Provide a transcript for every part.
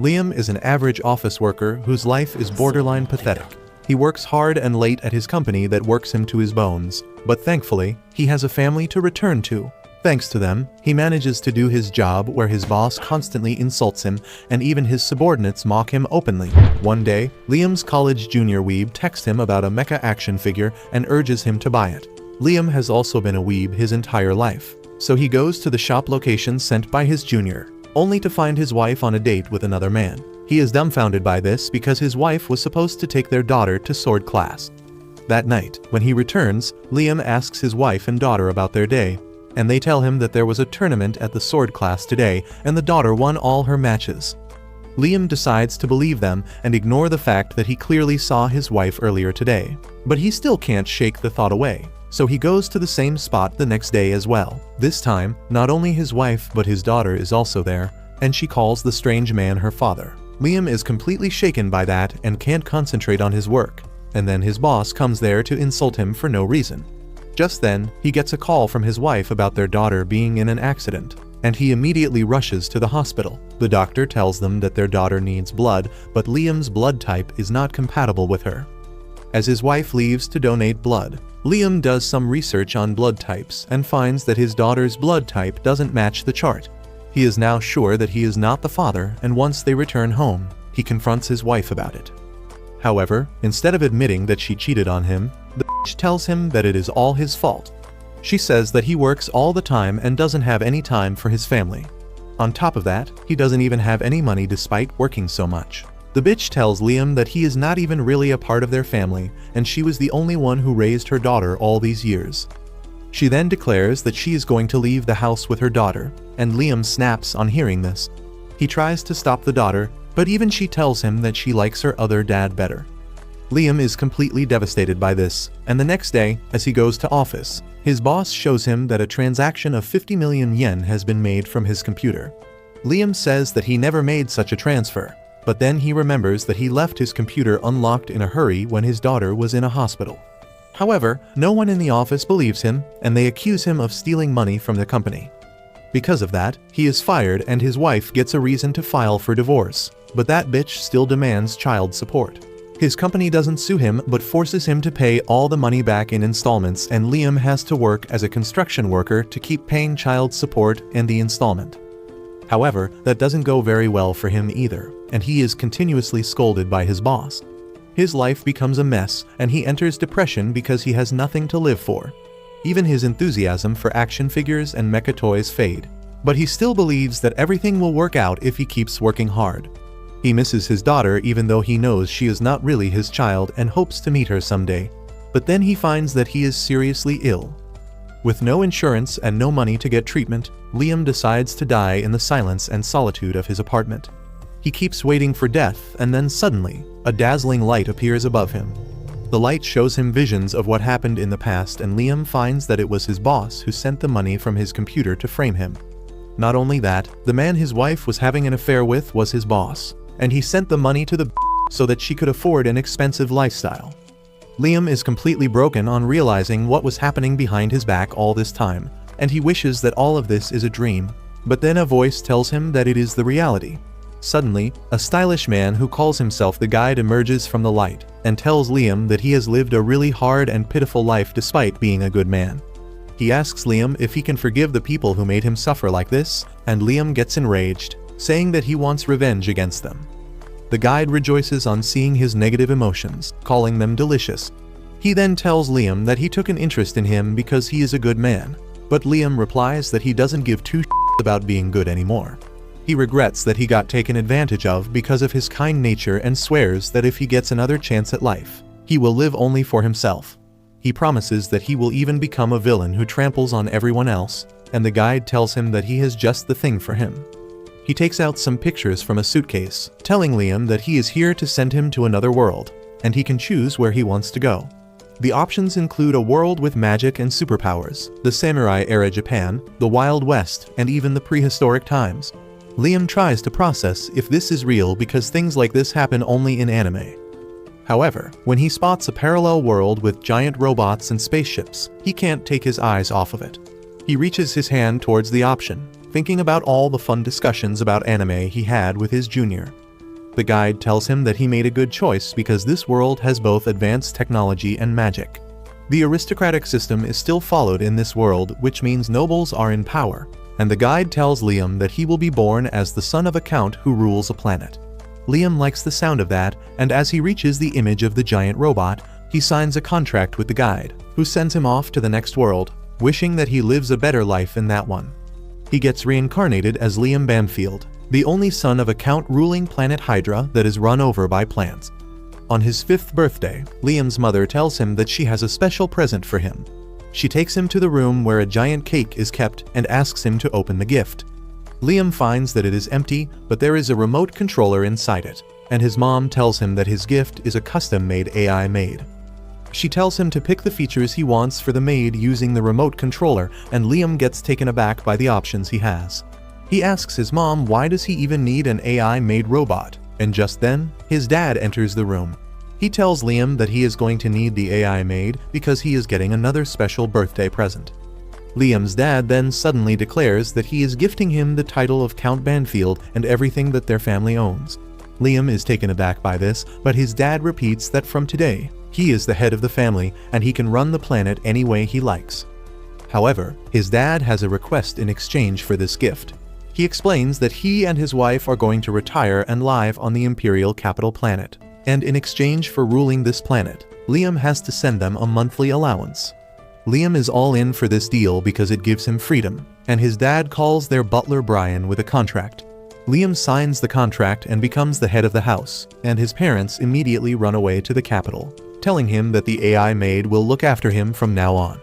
Liam is an average office worker whose life is borderline pathetic. He works hard and late at his company that works him to his bones, but thankfully, he has a family to return to. Thanks to them, he manages to do his job where his boss constantly insults him and even his subordinates mock him openly. One day, Liam's college junior weeb texts him about a mecha action figure and urges him to buy it. Liam has also been a weeb his entire life, so he goes to the shop location sent by his junior, only to find his wife on a date with another man. He is dumbfounded by this because his wife was supposed to take their daughter to sword class. That night, when he returns, Liam asks his wife and daughter about their day, and they tell him that there was a tournament at the sword class today and the daughter won all her matches. Liam decides to believe them and ignore the fact that he clearly saw his wife earlier today. But he still can't shake the thought away, so he goes to the same spot the next day as well. This time, not only his wife but his daughter is also there, and she calls the strange man her father. Liam is completely shaken by that and can't concentrate on his work, and then his boss comes there to insult him for no reason. Just then, he gets a call from his wife about their daughter being in an accident, and he immediately rushes to the hospital. The doctor tells them that their daughter needs blood, but Liam's blood type is not compatible with her. As his wife leaves to donate blood, Liam does some research on blood types and finds that his daughter's blood type doesn't match the chart. He is now sure that he is not the father, and once they return home, he confronts his wife about it. However, instead of admitting that she cheated on him, the bitch tells him that it is all his fault. She says that he works all the time and doesn't have any time for his family. On top of that, he doesn't even have any money despite working so much. The bitch tells Liam that he is not even really a part of their family, and she was the only one who raised her daughter all these years. She then declares that she is going to leave the house with her daughter, and Liam snaps on hearing this. He tries to stop the daughter, but even she tells him that she likes her other dad better. Liam is completely devastated by this, and the next day, as he goes to office, his boss shows him that a transaction of 50 million yen has been made from his computer. Liam says that he never made such a transfer, but then he remembers that he left his computer unlocked in a hurry when his daughter was in a hospital. However, no one in the office believes him, and they accuse him of stealing money from the company. Because of that, he is fired and his wife gets a reason to file for divorce, but that bitch still demands child support. His company doesn't sue him but forces him to pay all the money back in installments, and Liam has to work as a construction worker to keep paying child support and the installment. However, that doesn't go very well for him either, and he is continuously scolded by his boss. His life becomes a mess, and he enters depression because he has nothing to live for. Even his enthusiasm for action figures and mecha toys fade, but he still believes that everything will work out if he keeps working hard. He misses his daughter even though he knows she is not really his child and hopes to meet her someday, but then he finds that he is seriously ill. With no insurance and no money to get treatment, Liam decides to die in the silence and solitude of his apartment. He keeps waiting for death, and then suddenly, a dazzling light appears above him. The light shows him visions of what happened in the past, and Liam finds that it was his boss who sent the money from his computer to frame him. Not only that, the man his wife was having an affair with was his boss, and he sent the money to the so that she could afford an expensive lifestyle. Liam is completely broken on realizing what was happening behind his back all this time, and he wishes that all of this is a dream, but then a voice tells him that it is the reality. Suddenly, a stylish man who calls himself the Guide emerges from the light and tells Liam that he has lived a really hard and pitiful life despite being a good man. He asks Liam if he can forgive the people who made him suffer like this, and Liam gets enraged, saying that he wants revenge against them. The Guide rejoices on seeing his negative emotions, calling them delicious. He then tells Liam that he took an interest in him because he is a good man, but Liam replies that he doesn't give two shits about being good anymore. He regrets that he got taken advantage of because of his kind nature and swears that if he gets another chance at life, he will live only for himself. He promises that he will even become a villain who tramples on everyone else, and the Guide tells him that he has just the thing for him. He takes out some pictures from a suitcase, telling Liam that he is here to send him to another world, and he can choose where he wants to go. The options include a world with magic and superpowers, the samurai-era Japan, the Wild West, and even the prehistoric times. Liam tries to process if this is real because things like this happen only in anime. However, when he spots a parallel world with giant robots and spaceships, he can't take his eyes off of it. He reaches his hand towards the option, thinking about all the fun discussions about anime he had with his junior. The guide tells him that he made a good choice because this world has both advanced technology and magic. The aristocratic system is still followed in this world, which means nobles are in power, and the guide tells Liam that he will be born as the son of a count who rules a planet. Liam likes the sound of that, and as he reaches the image of the giant robot, he signs a contract with the guide, who sends him off to the next world, wishing that he lives a better life in that one. He gets reincarnated as Liam Banfield, the only son of a count ruling planet Hydra that is run over by plants. On his 5th birthday, Liam's mother tells him that she has a special present for him. She takes him to the room where a giant cake is kept and asks him to open the gift. Liam finds that it is empty, but there is a remote controller inside it, and his mom tells him that his gift is a custom-made AI maid. She tells him to pick the features he wants for the maid using the remote controller, and Liam gets taken aback by the options he has. He asks his mom why does he even need an AI-made robot, and just then, his dad enters the room. He tells Liam that he is going to need the AI maid because he is getting another special birthday present. Liam's dad then suddenly declares that he is gifting him the title of Count Banfield and everything that their family owns. Liam is taken aback by this, but his dad repeats that from today, he is the head of the family and he can run the planet any way he likes. However, his dad has a request in exchange for this gift. He explains that he and his wife are going to retire and live on the Imperial capital planet, and in exchange for ruling this planet, Liam has to send them a monthly allowance. Liam is all in for this deal because it gives him freedom, and his dad calls their butler Brian with a contract. Liam signs the contract and becomes the head of the house, and his parents immediately run away to the capital, telling him that the AI maid will look after him from now on.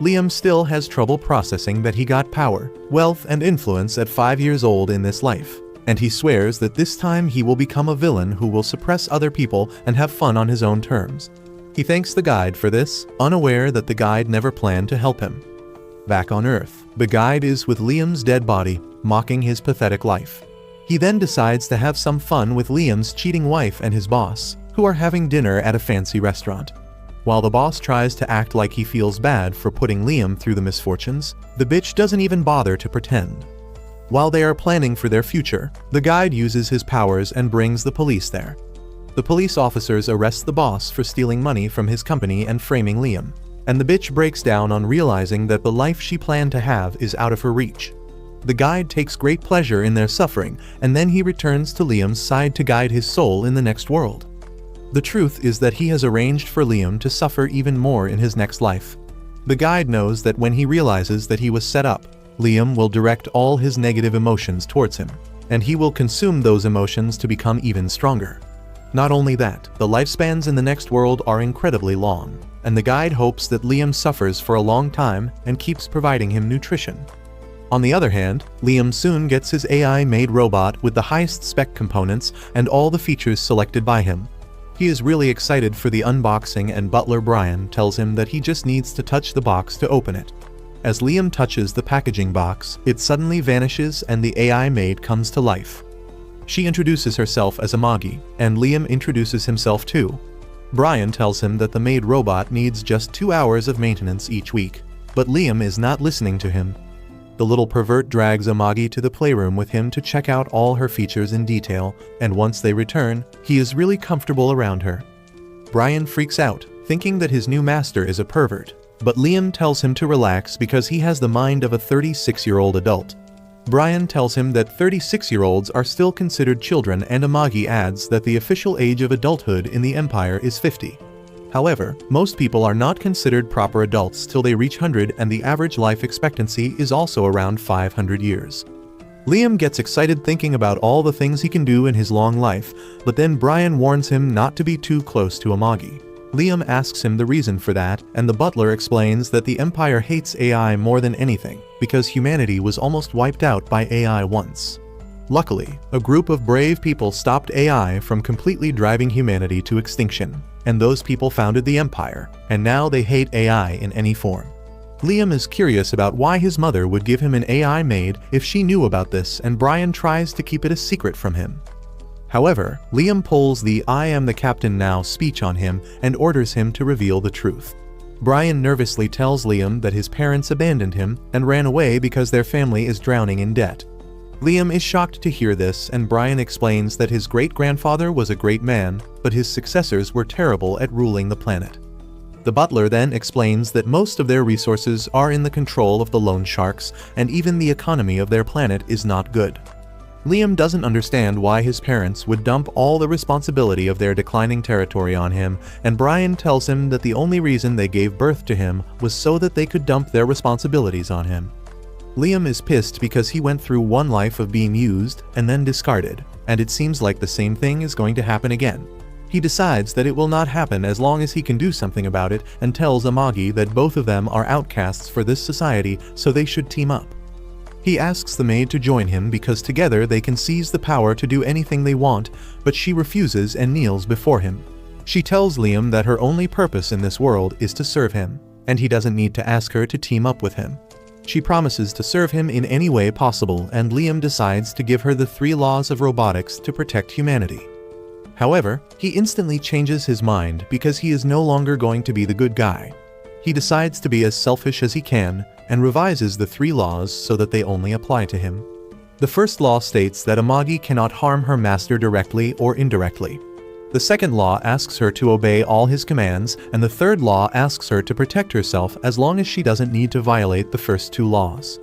Liam still has trouble processing that he got power, wealth, and influence at 5 years old in this life, and he swears that this time he will become a villain who will suppress other people and have fun on his own terms. He thanks the guide for this, unaware that the guide never planned to help him. Back on Earth, the guide is with Liam's dead body, mocking his pathetic life. He then decides to have some fun with Liam's cheating wife and his boss, who are having dinner at a fancy restaurant. While the boss tries to act like he feels bad for putting Liam through the misfortunes, the bitch doesn't even bother to pretend. While they are planning for their future, the guide uses his powers and brings the police there. The police officers arrest the boss for stealing money from his company and framing Liam, and the bitch breaks down on realizing that the life she planned to have is out of her reach. The guide takes great pleasure in their suffering, and then he returns to Liam's side to guide his soul in the next world. The truth is that he has arranged for Liam to suffer even more in his next life. The guide knows that when he realizes that he was set up, Liam will direct all his negative emotions towards him, and he will consume those emotions to become even stronger. Not only that, the lifespans in the next world are incredibly long, and the guide hopes that Liam suffers for a long time and keeps providing him nutrition. On the other hand, Liam soon gets his AI-made robot with the highest spec components and all the features selected by him. He is really excited for the unboxing, and butler Brian tells him that he just needs to touch the box to open it. As Liam touches the packaging box, it suddenly vanishes and the AI maid comes to life. She introduces herself as Amagi, and Liam introduces himself too. Brian tells him that the maid robot needs just 2 hours of maintenance each week, but Liam is not listening to him. The little pervert drags Amagi to the playroom with him to check out all her features in detail, and once they return, he is really comfortable around her. Brian freaks out, thinking that his new master is a pervert, but Liam tells him to relax because he has the mind of a 36-year-old adult. Brian tells him that 36-year-olds are still considered children, and Amagi adds that the official age of adulthood in the Empire is 50. However, most people are not considered proper adults till they reach 100, and the average life expectancy is also around 500 years. Liam gets excited thinking about all the things he can do in his long life, but then Brian warns him not to be too close to Amagi. Liam asks him the reason for that, and the butler explains that the Empire hates AI more than anything, because humanity was almost wiped out by AI once. Luckily, a group of brave people stopped AI from completely driving humanity to extinction, and those people founded the Empire, and now they hate AI in any form. Liam is curious about why his mother would give him an AI maid if she knew about this, and Brian tries to keep it a secret from him. However, Liam pulls the "I am the captain now" speech on him and orders him to reveal the truth. Brian nervously tells Liam that his parents abandoned him and ran away because their family is drowning in debt. Liam is shocked to hear this, and Brian explains that his great-grandfather was a great man, but his successors were terrible at ruling the planet. The butler then explains that most of their resources are in the control of the loan sharks, and even the economy of their planet is not good. Liam doesn't understand why his parents would dump all the responsibility of their declining territory on him, and Brian tells him that the only reason they gave birth to him was so that they could dump their responsibilities on him. Liam is pissed because he went through one life of being used and then discarded, and it seems like the same thing is going to happen again. He decides that it will not happen as long as he can do something about it, and tells Amagi that both of them are outcasts for this society, so they should team up. He asks the maid to join him because together they can seize the power to do anything they want, but she refuses and kneels before him. She tells Liam that her only purpose in this world is to serve him, and he doesn't need to ask her to team up with him. She promises to serve him in any way possible, and Liam decides to give her the 3 laws of robotics to protect humanity. However, he instantly changes his mind because he is no longer going to be the good guy. He decides to be as selfish as he can, and revises the 3 laws so that they only apply to him. The first law states that Amagi cannot harm her master directly or indirectly. The second law asks her to obey all his commands, and the third law asks her to protect herself as long as she doesn't need to violate the first 2 laws.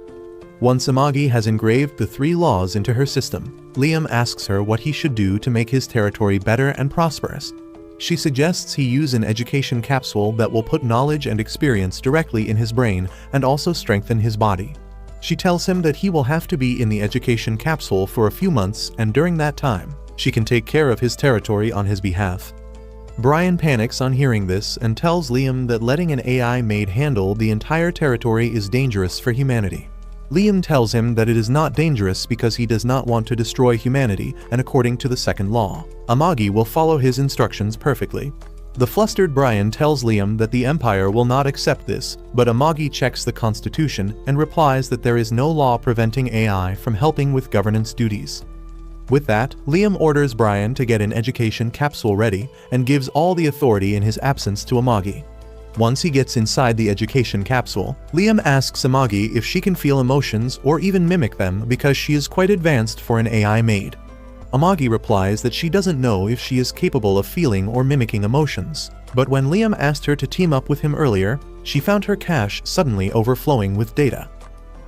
Once Amagi has engraved the 3 laws into her system, Liam asks her what he should do to make his territory better and prosperous. She suggests he use an education capsule that will put knowledge and experience directly in his brain and also strengthen his body. She tells him that he will have to be in the education capsule for a few months, and during that time, she can take care of his territory on his behalf. Brian panics on hearing this and tells Liam that letting an AI maid handle the entire territory is dangerous for humanity. Liam tells him that it is not dangerous because he does not want to destroy humanity, and according to the second law, Amagi will follow his instructions perfectly. The flustered Brian tells Liam that the Empire will not accept this, but Amagi checks the Constitution and replies that there is no law preventing AI from helping with governance duties. With that, Liam orders Brian to get an education capsule ready and gives all the authority in his absence to Amagi. Once he gets inside the education capsule, Liam asks Amagi if she can feel emotions or even mimic them because she is quite advanced for an AI maid. Amagi replies that she doesn't know if she is capable of feeling or mimicking emotions, but when Liam asked her to team up with him earlier, she found her cache suddenly overflowing with data.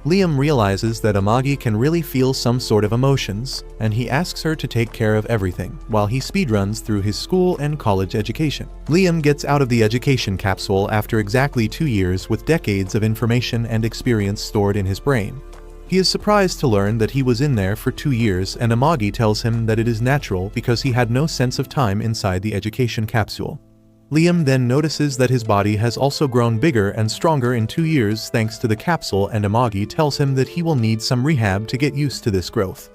Liam realizes that Amagi can really feel some sort of emotions, and he asks her to take care of everything, while he speedruns through his school and college education. Liam gets out of the education capsule after exactly 2 years with decades of information and experience stored in his brain. He is surprised to learn that he was in there for 2 years, and Amagi tells him that it is natural because he had no sense of time inside the education capsule. Liam then notices that his body has also grown bigger and stronger in 2 years thanks to the capsule, and Amagi tells him that he will need some rehab to get used to this growth.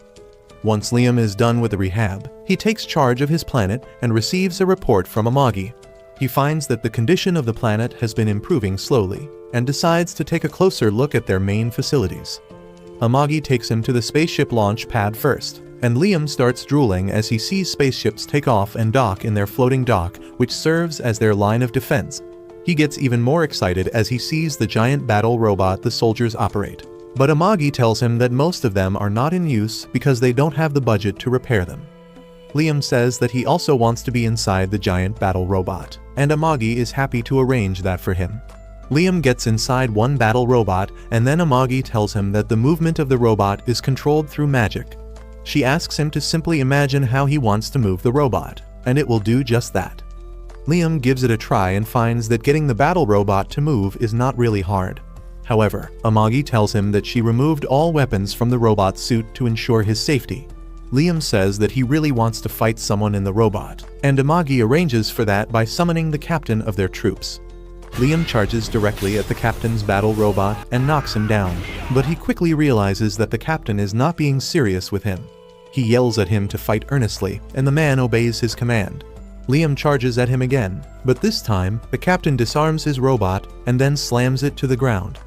Once Liam is done with the rehab, he takes charge of his planet and receives a report from Amagi. He finds that the condition of the planet has been improving slowly, and decides to take a closer look at their main facilities. Amagi takes him to the spaceship launch pad first, and Liam starts drooling as he sees spaceships take off and dock in their floating dock, which serves as their line of defense. He gets even more excited as he sees the giant battle robot the soldiers operate. But Amagi tells him that most of them are not in use because they don't have the budget to repair them. Liam says that he also wants to be inside the giant battle robot, and Amagi is happy to arrange that for him. Liam gets inside one battle robot, and then Amagi tells him that the movement of the robot is controlled through magic. She asks him to simply imagine how he wants to move the robot, and it will do just that. Liam gives it a try and finds that getting the battle robot to move is not really hard. However, Amagi tells him that she removed all weapons from the robot's suit to ensure his safety. Liam says that he really wants to fight someone in the robot, and Amagi arranges for that by summoning the captain of their troops. Liam charges directly at the captain's battle robot and knocks him down, but he quickly realizes that the captain is not being serious with him. He yells at him to fight earnestly, and the man obeys his command. Liam charges at him again, but this time, the captain disarms his robot and then slams it to the ground.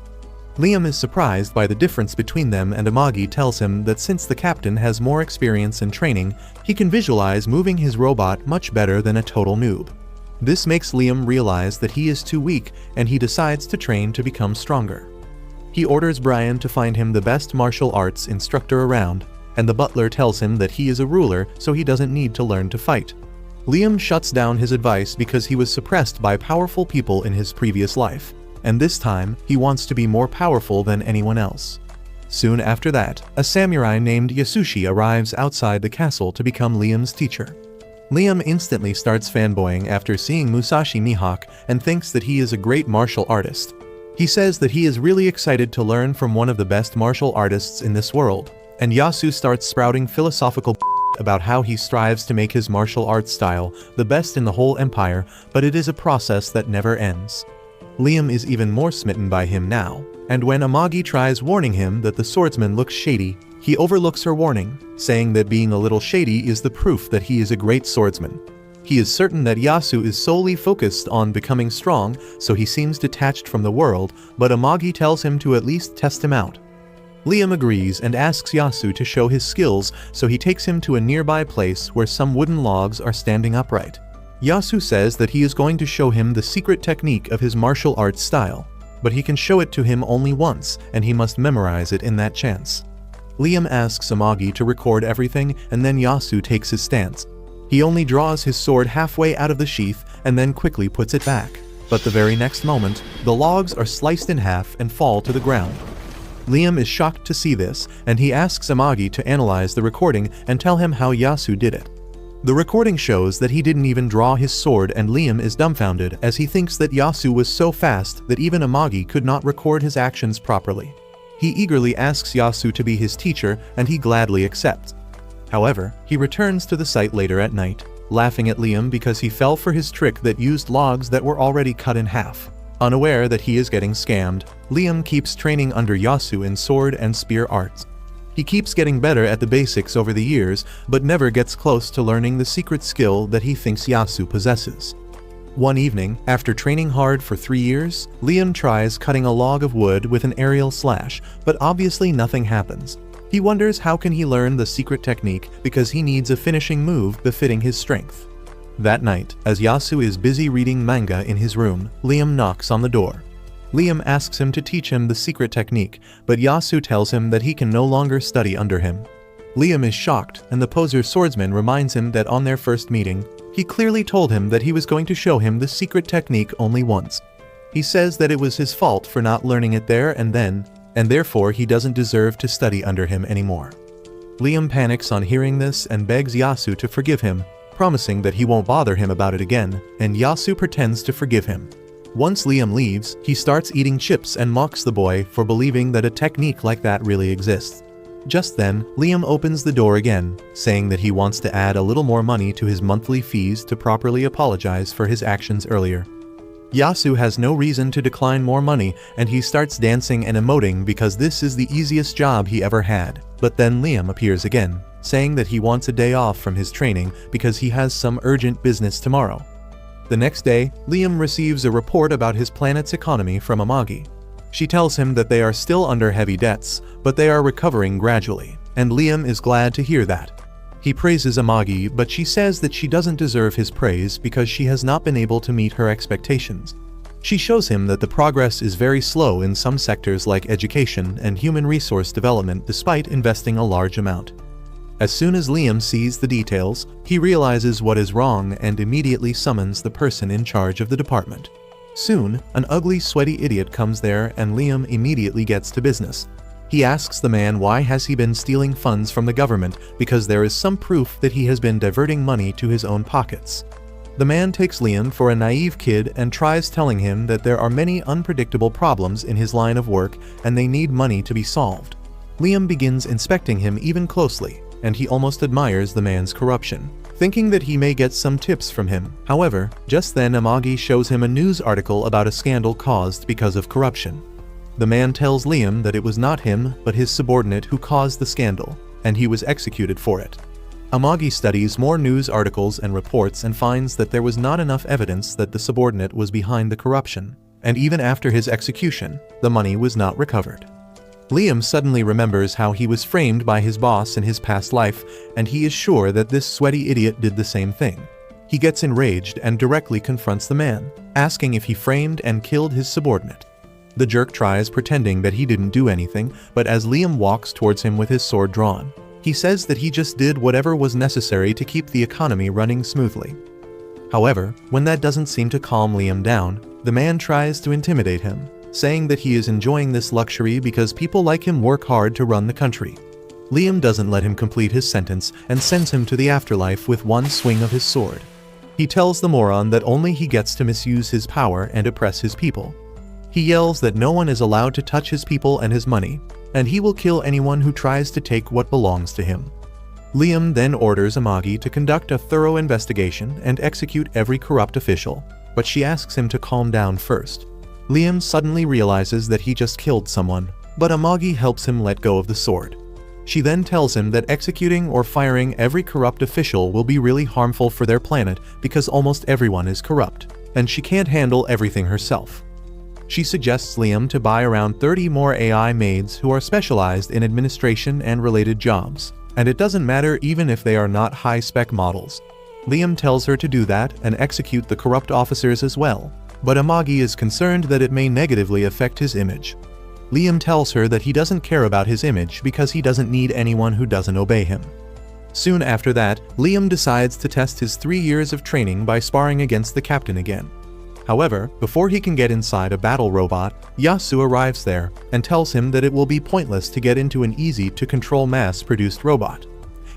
Liam is surprised by the difference between them, and Amagi tells him that since the captain has more experience and training, he can visualize moving his robot much better than a total noob. This makes Liam realize that he is too weak, and he decides to train to become stronger. He orders Brian to find him the best martial arts instructor around, and the butler tells him that he is a ruler so he doesn't need to learn to fight. Liam shuts down his advice because he was suppressed by powerful people in his previous life, and this time he wants to be more powerful than anyone else. Soon after that, a samurai named Yasushi arrives outside the castle to become Liam's teacher. Liam instantly starts fanboying after seeing Musashi Mihawk and thinks that he is a great martial artist. He says that he is really excited to learn from one of the best martial artists in this world, and Yasu starts sprouting philosophical about how he strives to make his martial arts style the best in the whole empire, but it is a process that never ends. Liam is even more smitten by him now, and when Amagi tries warning him that the swordsman looks shady, he overlooks her warning, saying that being a little shady is the proof that he is a great swordsman. He is certain that Yasu is solely focused on becoming strong, so he seems detached from the world, but Amagi tells him to at least test him out. Liam agrees and asks Yasu to show his skills, so he takes him to a nearby place where some wooden logs are standing upright. Yasu says that he is going to show him the secret technique of his martial arts style, but he can show it to him only once, and he must memorize it in that chance. Liam asks Amagi to record everything, and then Yasu takes his stance. He only draws his sword halfway out of the sheath and then quickly puts it back, but the very next moment, the logs are sliced in half and fall to the ground. Liam is shocked to see this, and he asks Amagi to analyze the recording and tell him how Yasu did it. The recording shows that he didn't even draw his sword, and Liam is dumbfounded as he thinks that Yasu was so fast that even Amagi could not record his actions properly. He eagerly asks Yasu to be his teacher, and he gladly accepts. However, he returns to the site later at night, laughing at Liam because he fell for his trick that used logs that were already cut in half. Unaware that he is getting scammed, Liam keeps training under Yasu in sword and spear arts. He keeps getting better at the basics over the years, but never gets close to learning the secret skill that he thinks Yasu possesses. One evening, after training hard for 3 years, Liam tries cutting a log of wood with an aerial slash, but obviously nothing happens. He wonders how can he learn the secret technique because he needs a finishing move befitting his strength. That night, as Yasu is busy reading manga in his room, Liam knocks on the door. Liam asks him to teach him the secret technique, but Yasu tells him that he can no longer study under him. Liam is shocked, and the poser swordsman reminds him that on their first meeting, he clearly told him that he was going to show him the secret technique only once. He says that it was his fault for not learning it there and then, and therefore he doesn't deserve to study under him anymore. Liam panics on hearing this and begs Yasu to forgive him, promising that he won't bother him about it again, and Yasu pretends to forgive him. Once Liam leaves, he starts eating chips and mocks the boy for believing that a technique like that really exists. Just then, Liam opens the door again, saying that he wants to add a little more money to his monthly fees to properly apologize for his actions earlier. Yasu has no reason to decline more money, and he starts dancing and emoting because this is the easiest job he ever had. But then Liam appears again, saying that he wants a day off from his training because he has some urgent business tomorrow. The next day, Liam receives a report about his planet's economy from Amagi. She tells him that they are still under heavy debts, but they are recovering gradually, and Liam is glad to hear that. He praises Amagi, but she says that she doesn't deserve his praise because she has not been able to meet her expectations. She shows him that the progress is very slow in some sectors like education and human resource development despite investing a large amount. As soon as Liam sees the details, he realizes what is wrong and immediately summons the person in charge of the department. Soon, an ugly, sweaty idiot comes there and Liam immediately gets to business. He asks the man why has he been stealing funds from the government because there is some proof that he has been diverting money to his own pockets. The man takes Liam for a naive kid and tries telling him that there are many unpredictable problems in his line of work and they need money to be solved. Liam begins inspecting him even closely, and he almost admires the man's corruption, thinking that he may get some tips from him. However, just then Amagi shows him a news article about a scandal caused because of corruption. The man tells Liam that it was not him but his subordinate who caused the scandal, and he was executed for it. Amagi studies more news articles and reports and finds that there was not enough evidence that the subordinate was behind the corruption, and even after his execution, the money was not recovered. Liam suddenly remembers how he was framed by his boss in his past life, and he is sure that this sweaty idiot did the same thing. He gets enraged and directly confronts the man, asking if he framed and killed his subordinate. The jerk tries pretending that he didn't do anything, but as Liam walks towards him with his sword drawn, He says that he just did whatever was necessary to keep the economy running smoothly. However, when that doesn't seem to calm Liam down, the man tries to intimidate him, saying that he is enjoying this luxury because people like him work hard to run the country. Liam doesn't let him complete his sentence and sends him to the afterlife with one swing of his sword. He tells the moron that only he gets to misuse his power and oppress his people. He yells that no one is allowed to touch his people and his money, and he will kill anyone who tries to take what belongs to him. Liam then orders Amagi to conduct a thorough investigation and execute every corrupt official, but she asks him to calm down first. Liam suddenly realizes that he just killed someone, but Amagi helps him let go of the sword. She then tells him that executing or firing every corrupt official will be really harmful for their planet because almost everyone is corrupt, and she can't handle everything herself. She suggests Liam to buy around 30 more AI maids who are specialized in administration and related jobs, and it doesn't matter even if they are not high-spec models. Liam tells her to do that and execute the corrupt officers as well, but Amagi is concerned that it may negatively affect his image. Liam tells her that he doesn't care about his image because he doesn't need anyone who doesn't obey him. Soon after that, Liam decides to test his 3 years of training by sparring against the captain again. However, before he can get inside a battle robot, Yasu arrives there and tells him that it will be pointless to get into an easy-to-control mass-produced robot.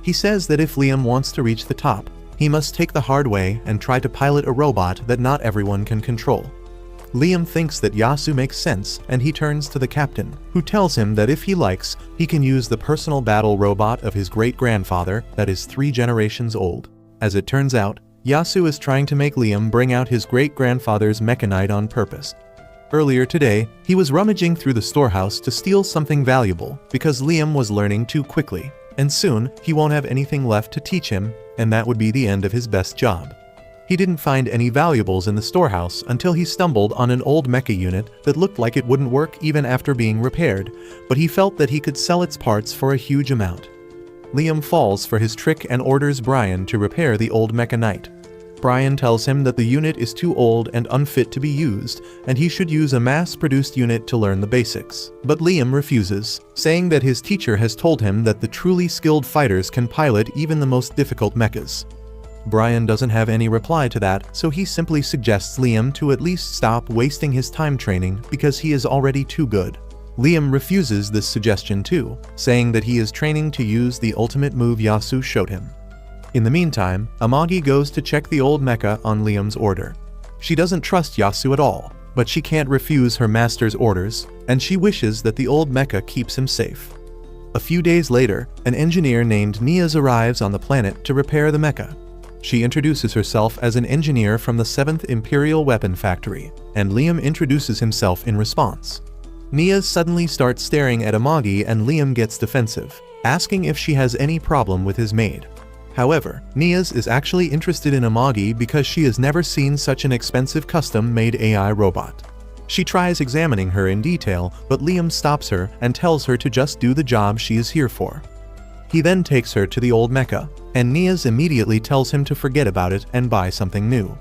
He says that if Liam wants to reach the top, he must take the hard way and try to pilot a robot that not everyone can control. Liam thinks that Yasu makes sense, and he turns to the captain, who tells him that if he likes, he can use the personal battle robot of his great-grandfather that is 3 generations old. As it turns out, Yasu is trying to make Liam bring out his great-grandfather's mechanite on purpose. Earlier today, he was rummaging through the storehouse to steal something valuable because Liam was learning too quickly, and soon he won't have anything left to teach him, and that would be the end of his best job. He didn't find any valuables in the storehouse until he stumbled on an old mecha unit that looked like it wouldn't work even after being repaired, but he felt that he could sell its parts for a huge amount. Liam falls for his trick and orders Brian to repair the old mechanite. Brian tells him that the unit is too old and unfit to be used, and he should use a mass-produced unit to learn the basics. But Liam refuses, saying that his teacher has told him that the truly skilled fighters can pilot even the most difficult mechas. Brian doesn't have any reply to that, so he simply suggests Liam to at least stop wasting his time training because he is already too good. Liam refuses this suggestion too, saying that he is training to use the ultimate move Yasu showed him. In the meantime, Amagi goes to check the old mecha on Liam's order. She doesn't trust Yasu at all, but she can't refuse her master's orders, and she wishes that the old mecha keeps him safe. A few days later, an engineer named Niaz arrives on the planet to repair the mecha. She introduces herself as an engineer from the 7th Imperial Weapon Factory, and Liam introduces himself in response. Niaz suddenly starts staring at Amagi and Liam gets defensive, asking if she has any problem with his maid. However, Niaz is actually interested in Amagi because she has never seen such an expensive custom-made AI robot. She tries examining her in detail, but Liam stops her and tells her to just do the job she is here for. He then takes her to the old mecha, and Niaz immediately tells him to forget about it and buy something new.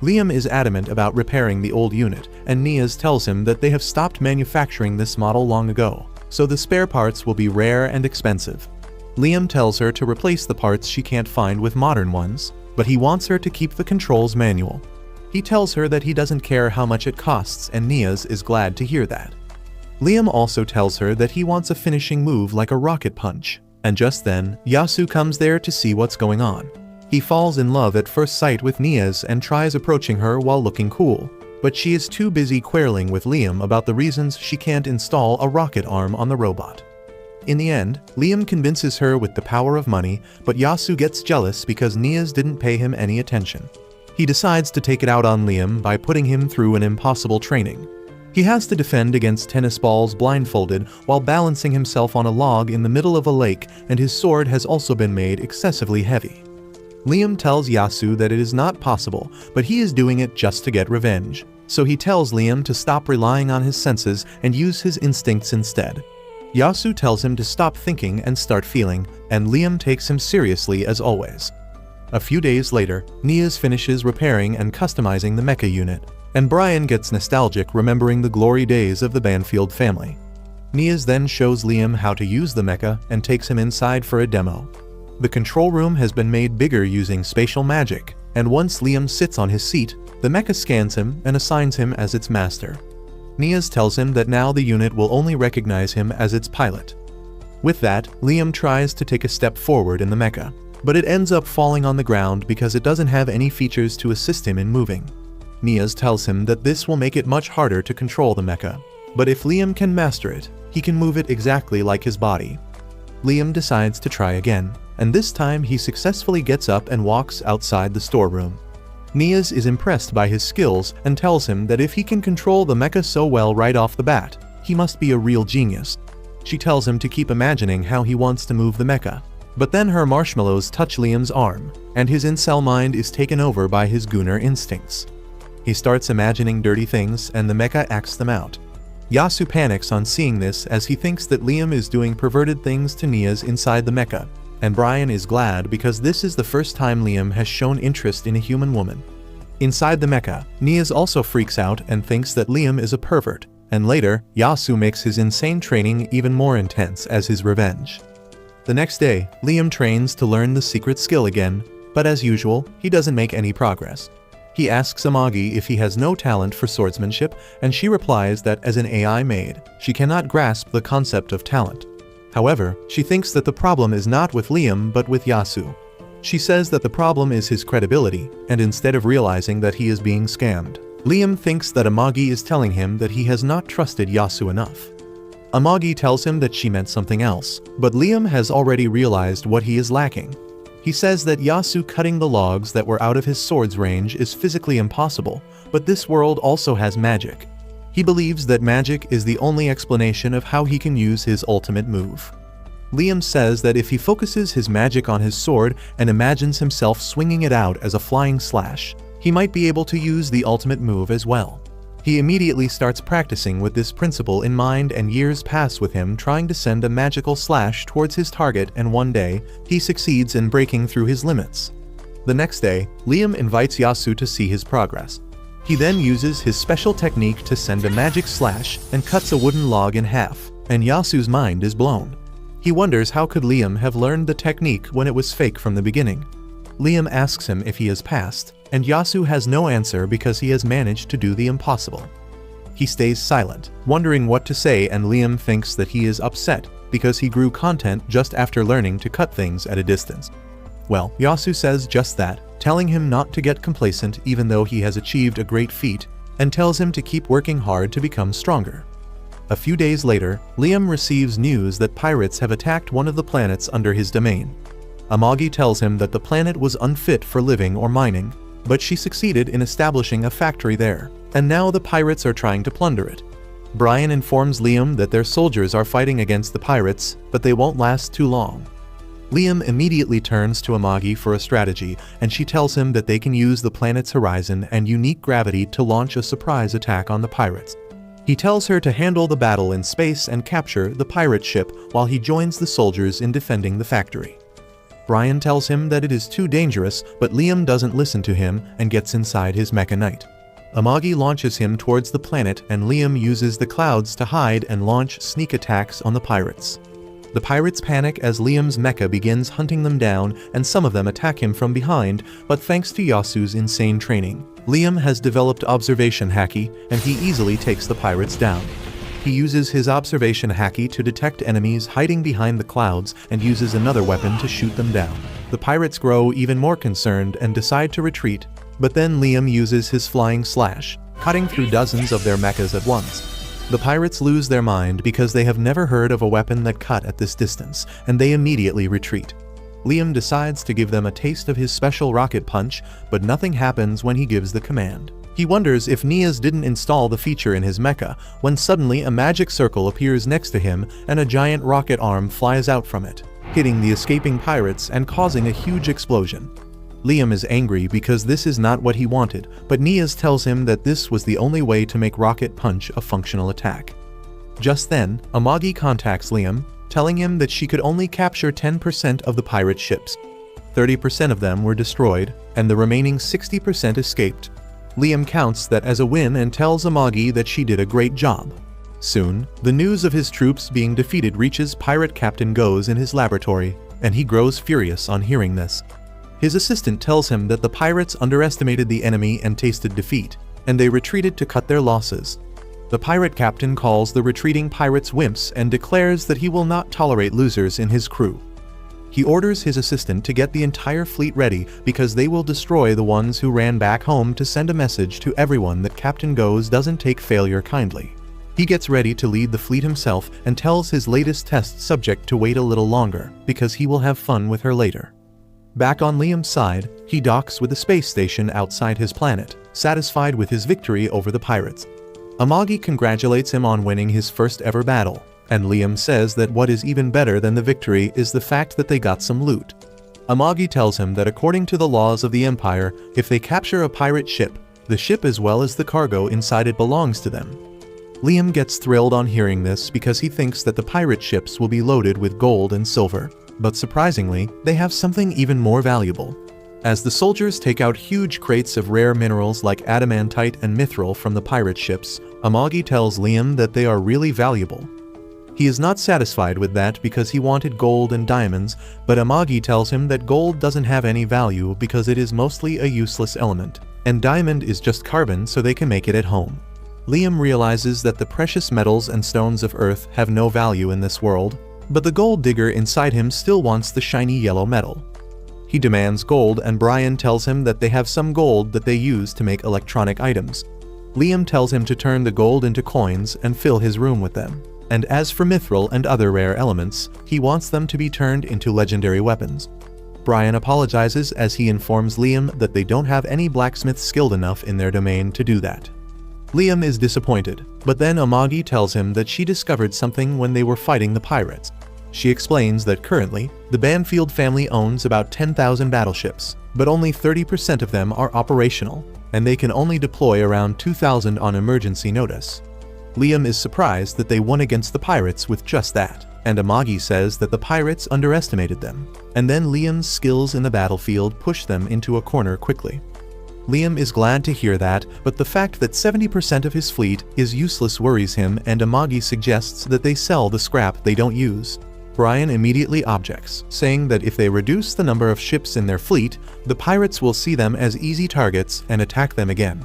Liam is adamant about repairing the old unit, and Niaz tells him that they have stopped manufacturing this model long ago, so the spare parts will be rare and expensive. Liam tells her to replace the parts she can't find with modern ones, but he wants her to keep the controls manual. He tells her that he doesn't care how much it costs, and Niaz is glad to hear that. Liam also tells her that he wants a finishing move like a rocket punch. And just then, Yasu comes there to see what's going on. He falls in love at first sight with Niaz and tries approaching her while looking cool, but she is too busy quarreling with Liam about the reasons she can't install a rocket arm on the robot. In the end, Liam convinces her with the power of money, but Yasu gets jealous because Niaz didn't pay him any attention. He decides to take it out on Liam by putting him through an impossible training. He has to defend against tennis balls blindfolded while balancing himself on a log in the middle of a lake, and his sword has also been made excessively heavy. Liam tells Yasu that it is not possible, but he is doing it just to get revenge. So he tells Liam to stop relying on his senses and use his instincts instead. Yasu tells him to stop thinking and start feeling, and Liam takes him seriously as always. A few days later, Niaz finishes repairing and customizing the mecha unit, and Brian gets nostalgic remembering the glory days of the Banfield family. Niaz then shows Liam how to use the mecha and takes him inside for a demo. The control room has been made bigger using spatial magic, and once Liam sits on his seat, the mecha scans him and assigns him as its master. Niaz tells him that now the unit will only recognize him as its pilot. With that, Liam tries to take a step forward in the mecha, but it ends up falling on the ground because it doesn't have any features to assist him in moving. Niaz tells him that this will make it much harder to control the mecha, but if Liam can master it, he can move it exactly like his body. Liam decides to try again, and this time he successfully gets up and walks outside the storeroom. Niaz is impressed by his skills and tells him that if he can control the mecha so well right off the bat, he must be a real genius. She tells him to keep imagining how he wants to move the mecha, but then her marshmallows touch Liam's arm, and his incel mind is taken over by his gooner instincts. He starts imagining dirty things and the mecha acts them out. Yasu panics on seeing this as he thinks that Liam is doing perverted things to Niaz inside the mecha, and Brian is glad because this is the first time Liam has shown interest in a human woman. Inside the mecha, Niaz also freaks out and thinks that Liam is a pervert, and later, Yasu makes his insane training even more intense as his revenge. The next day, Liam trains to learn the secret skill again, but as usual, he doesn't make any progress. He asks Amagi if he has no talent for swordsmanship, and she replies that as an AI maid, she cannot grasp the concept of talent. However, she thinks that the problem is not with Liam but with Yasu. She says that the problem is his credibility, and instead of realizing that he is being scammed, Liam thinks that Amagi is telling him that he has not trusted Yasu enough. Amagi tells him that she meant something else, but Liam has already realized what he is lacking. He says that Yasu cutting the logs that were out of his sword's range is physically impossible, but this world also has magic. He believes that magic is the only explanation of how he can use his ultimate move. Liam says that if he focuses his magic on his sword and imagines himself swinging it out as a flying slash, he might be able to use the ultimate move as well. He immediately starts practicing with this principle in mind, and years pass with him trying to send a magical slash towards his target, and one day, he succeeds in breaking through his limits. The next day, Liam invites Yasu to see his progress. He then uses his special technique to send a magic slash and cuts a wooden log in half, and Yasu's mind is blown. He wonders how could Liam have learned the technique when it was fake from the beginning. Liam asks him if he has passed, and Yasu has no answer because he has managed to do the impossible. He stays silent, wondering what to say, and Liam thinks that he is upset because he grew content just after learning to cut things at a distance. Well, Yasu says just that, telling him not to get complacent even though he has achieved a great feat, and tells him to keep working hard to become stronger. A few days later, Liam receives news that pirates have attacked one of the planets under his domain. Amagi tells him that the planet was unfit for living or mining, but she succeeded in establishing a factory there, and now the pirates are trying to plunder it. Brian informs Liam that their soldiers are fighting against the pirates, but they won't last too long. Liam immediately turns to Amagi for a strategy, and she tells him that they can use the planet's horizon and unique gravity to launch a surprise attack on the pirates. He tells her to handle the battle in space and capture the pirate ship while he joins the soldiers in defending the factory. Brian tells him that it is too dangerous, but Liam doesn't listen to him and gets inside his mecha knight. Amagi launches him towards the planet, and Liam uses the clouds to hide and launch sneak attacks on the pirates. The pirates panic as Liam's mecha begins hunting them down, and some of them attack him from behind, but thanks to Yasu's insane training, Liam has developed observation haki, and he easily takes the pirates down. He uses his observation haki to detect enemies hiding behind the clouds and uses another weapon to shoot them down. The pirates grow even more concerned and decide to retreat, but then Liam uses his flying slash, cutting through dozens of their mechas at once. The pirates lose their mind because they have never heard of a weapon that cut at this distance, and they immediately retreat. Liam decides to give them a taste of his special rocket punch, but nothing happens when he gives the command. He wonders if Niaz didn't install the feature in his mecha, when suddenly a magic circle appears next to him and a giant rocket arm flies out from it, hitting the escaping pirates and causing a huge explosion. Liam is angry because this is not what he wanted, but Niaz tells him that this was the only way to make Rocket Punch a functional attack. Just then, Amagi contacts Liam, telling him that she could only capture 10% of the pirate ships. 30% of them were destroyed, and the remaining 60% escaped. Liam counts that as a win and tells Amagi that she did a great job. Soon, the news of his troops being defeated reaches Pirate Captain Goes in his laboratory, and he grows furious on hearing this. His assistant tells him that the pirates underestimated the enemy and tasted defeat, and they retreated to cut their losses. The pirate captain calls the retreating pirates wimps and declares that he will not tolerate losers in his crew. He orders his assistant to get the entire fleet ready because they will destroy the ones who ran back home to send a message to everyone that Captain Goes doesn't take failure kindly. He gets ready to lead the fleet himself and tells his latest test subject to wait a little longer because he will have fun with her later. Back on Liam's side, he docks with the space station outside his planet, satisfied with his victory over the pirates. Amagi congratulates him on winning his first ever battle, and Liam says that what is even better than the victory is the fact that they got some loot. Amagi tells him that according to the laws of the Empire, if they capture a pirate ship, the ship as well as the cargo inside it belongs to them. Liam gets thrilled on hearing this because he thinks that the pirate ships will be loaded with gold and silver, but surprisingly, they have something even more valuable. As the soldiers take out huge crates of rare minerals like adamantite and mithril from the pirate ships, Amagi tells Liam that they are really valuable. He is not satisfied with that because he wanted gold and diamonds, but Amagi tells him that gold doesn't have any value because it is mostly a useless element, and diamond is just carbon so they can make it at home. Liam realizes that the precious metals and stones of Earth have no value in this world, but the gold digger inside him still wants the shiny yellow metal. He demands gold, and Brian tells him that they have some gold that they use to make electronic items. Liam tells him to turn the gold into coins and fill his room with them. And as for mithril and other rare elements, he wants them to be turned into legendary weapons. Brian apologizes as he informs Liam that they don't have any blacksmiths skilled enough in their domain to do that. Liam is disappointed, but then Amagi tells him that she discovered something when they were fighting the pirates. She explains that currently, the Banfield family owns about 10,000 battleships, but only 30% of them are operational, and they can only deploy around 2,000 on emergency notice. Liam is surprised that they won against the pirates with just that, and Amagi says that the pirates underestimated them, and then Liam's skills in the battlefield push them into a corner quickly. Liam is glad to hear that, but the fact that 70% of his fleet is useless worries him, and Amagi suggests that they sell the scrap they don't use. Brian immediately objects, saying that if they reduce the number of ships in their fleet, the pirates will see them as easy targets and attack them again.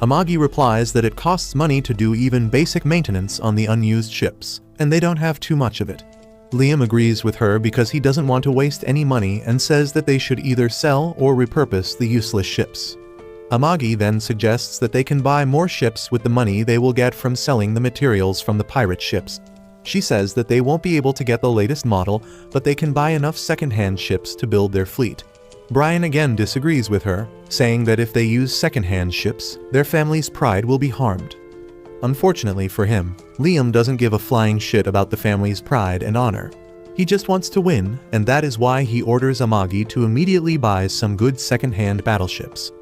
Amagi replies that it costs money to do even basic maintenance on the unused ships, and they don't have too much of it. Liam agrees with her because he doesn't want to waste any money and says that they should either sell or repurpose the useless ships. Amagi then suggests that they can buy more ships with the money they will get from selling the materials from the pirate ships. She says that they won't be able to get the latest model, but they can buy enough second-hand ships to build their fleet. Brian again disagrees with her, saying that if they use second-hand ships, their family's pride will be harmed. Unfortunately for him, Liam doesn't give a flying shit about the family's pride and honor. He just wants to win, and that is why he orders Amagi to immediately buy some good second-hand battleships.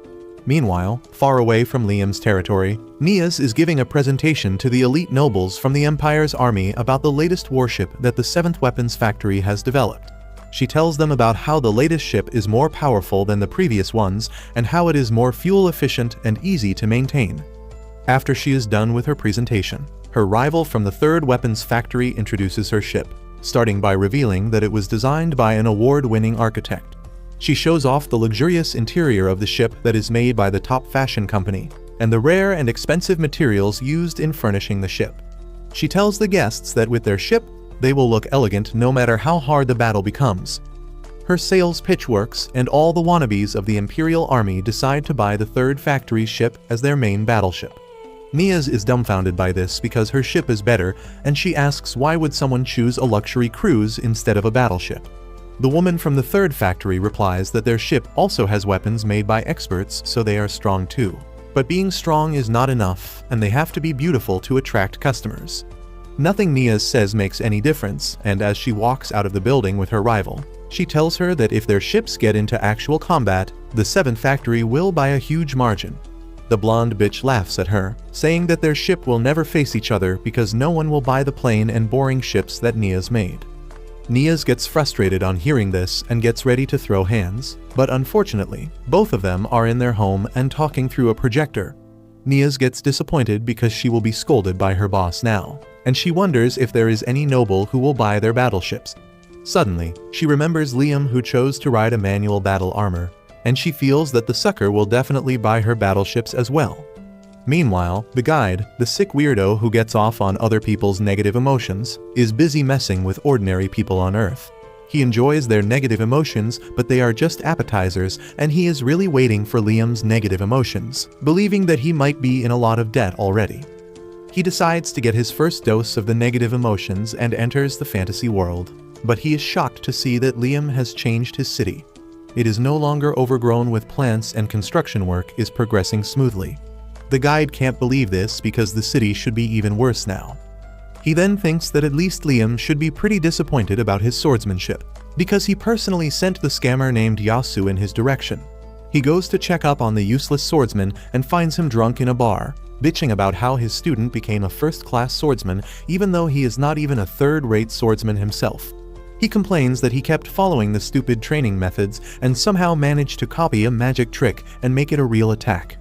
Meanwhile, far away from Liam's territory, Niaz is giving a presentation to the elite nobles from the Empire's army about the latest warship that the 7th Weapons Factory has developed. She tells them about how the latest ship is more powerful than the previous ones and how it is more fuel efficient and easy to maintain. After she is done with her presentation, her rival from the 3rd Weapons Factory introduces her ship, starting by revealing that it was designed by an award-winning architect. She shows off the luxurious interior of the ship that is made by the top fashion company, and the rare and expensive materials used in furnishing the ship. She tells the guests that with their ship, they will look elegant no matter how hard the battle becomes. Her sales pitch works, and all the wannabes of the Imperial Army decide to buy the 3rd Factory's ship as their main battleship. Niaz is dumbfounded by this because her ship is better, and she asks why would someone choose a luxury cruise instead of a battleship. The woman from the 3rd Factory replies that their ship also has weapons made by experts, so they are strong too. But being strong is not enough, and they have to be beautiful to attract customers. Nothing Niaz says makes any difference, and as she walks out of the building with her rival, she tells her that if their ships get into actual combat, the 7th Factory will by a huge margin. The blonde bitch laughs at her, saying that their ship will never face each other because no one will buy the plain and boring ships that Niaz made. Niaz gets frustrated on hearing this and gets ready to throw hands, but unfortunately, both of them are in their home and talking through a projector. Nias gets disappointed because she will be scolded by her boss now, and she wonders if there is any noble who will buy their battleships. Suddenly, she remembers Liam, who chose to ride a manual battle armor, and she feels that the sucker will definitely buy her battleships as well. Meanwhile, the guide, the sick weirdo who gets off on other people's negative emotions, is busy messing with ordinary people on Earth. He enjoys their negative emotions, but they are just appetizers, and he is really waiting for Liam's negative emotions, believing that he might be in a lot of debt already. He decides to get his first dose of the negative emotions and enters the fantasy world, but he is shocked to see that Liam has changed his city. It is no longer overgrown with plants, and construction work is progressing smoothly. The guide can't believe this because the city should be even worse now. He then thinks that at least Liam should be pretty disappointed about his swordsmanship, because he personally sent the scammer named Yasu in his direction. He goes to check up on the useless swordsman and finds him drunk in a bar, bitching about how his student became a first-class swordsman even though he is not even a third-rate swordsman himself. He complains that he kept following the stupid training methods and somehow managed to copy a magic trick and make it a real attack.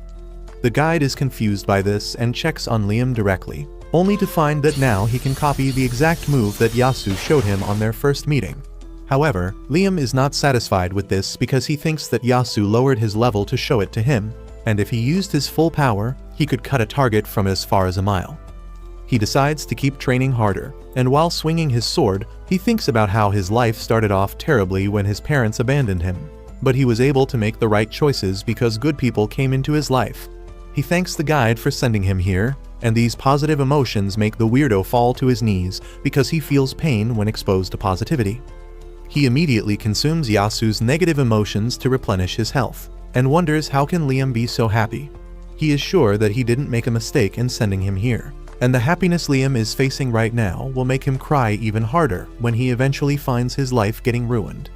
The guide is confused by this and checks on Liam directly, only to find that now he can copy the exact move that Yasu showed him on their first meeting. However, Liam is not satisfied with this because he thinks that Yasu lowered his level to show it to him, and if he used his full power, he could cut a target from as far as a mile. He decides to keep training harder, and while swinging his sword, he thinks about how his life started off terribly when his parents abandoned him, but he was able to make the right choices because good people came into his life. He thanks the guide for sending him here, and these positive emotions make the weirdo fall to his knees because he feels pain when exposed to positivity. He immediately consumes Yasu's negative emotions to replenish his health, and wonders how can Liam be so happy. He is sure that he didn't make a mistake in sending him here, and the happiness Liam is facing right now will make him cry even harder when he eventually finds his life getting ruined.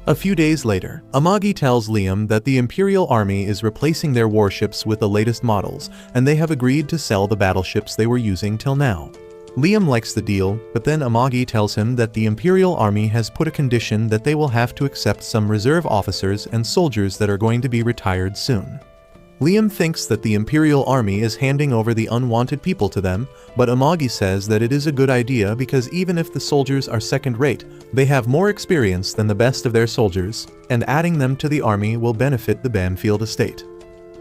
A few days later, Amagi tells Liam that the Imperial Army is replacing their warships with the latest models, and they have agreed to sell the battleships they were using till now. Liam likes the deal, but then Amagi tells him that the Imperial Army has put a condition that they will have to accept some reserve officers and soldiers that are going to be retired soon. Liam thinks that the Imperial Army is handing over the unwanted people to them, but Amagi says that it is a good idea because even if the soldiers are second-rate, they have more experience than the best of their soldiers, and adding them to the army will benefit the Banfield estate.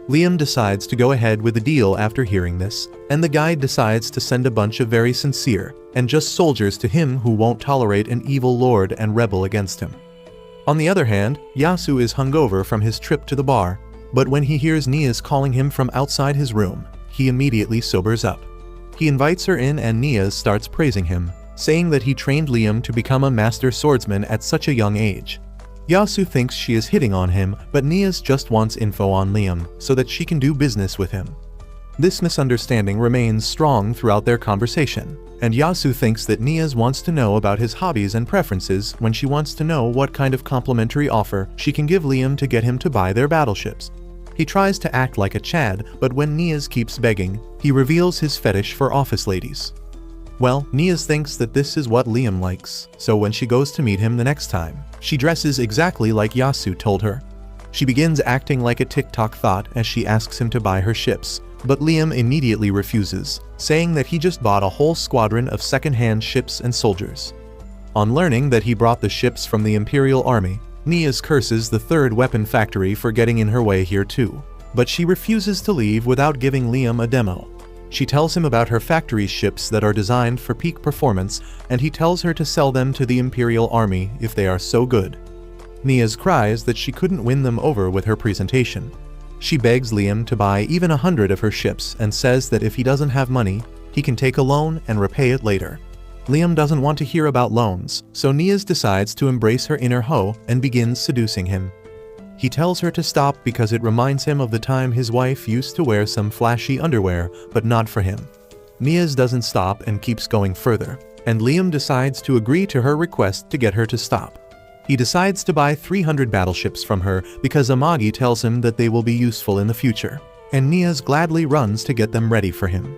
Liam decides to go ahead with the deal after hearing this, and the guide decides to send a bunch of very sincere and just soldiers to him who won't tolerate an evil lord and rebel against him. On the other hand, Yasu is hungover from his trip to the bar, but when he hears Nias calling him from outside his room, he immediately sobers up. He invites her in and Nias starts praising him, saying that he trained Liam to become a master swordsman at such a young age. Yasu thinks she is hitting on him, but Nias just wants info on Liam so that she can do business with him. This misunderstanding remains strong throughout their conversation, and Yasu thinks that Nias wants to know about his hobbies and preferences when she wants to know what kind of complimentary offer she can give Liam to get him to buy their battleships. He tries to act like a Chad, but when Nias keeps begging, he reveals his fetish for office ladies. Well, Nias thinks that this is what Liam likes, so when she goes to meet him the next time, she dresses exactly like Yasu told her. She begins acting like a TikTok thought as she asks him to buy her ships, but Liam immediately refuses, saying that he just bought a whole squadron of second-hand ships and soldiers. On learning that he brought the ships from the Imperial Army, Nias curses the third weapon factory for getting in her way here too, but she refuses to leave without giving Liam a demo. She tells him about her factory's ships that are designed for peak performance, and he tells her to sell them to the Imperial Army if they are so good. Nias cries that she couldn't win them over with her presentation. She begs Liam to buy even 100 of her ships and says that if he doesn't have money, he can take a loan and repay it later. Liam doesn't want to hear about loans, so Nias decides to embrace her inner hoe and begins seducing him. He tells her to stop because it reminds him of the time his wife used to wear some flashy underwear, but not for him. Nias doesn't stop and keeps going further, and Liam decides to agree to her request to get her to stop. He decides to buy 300 battleships from her because Amagi tells him that they will be useful in the future, and Nias gladly runs to get them ready for him.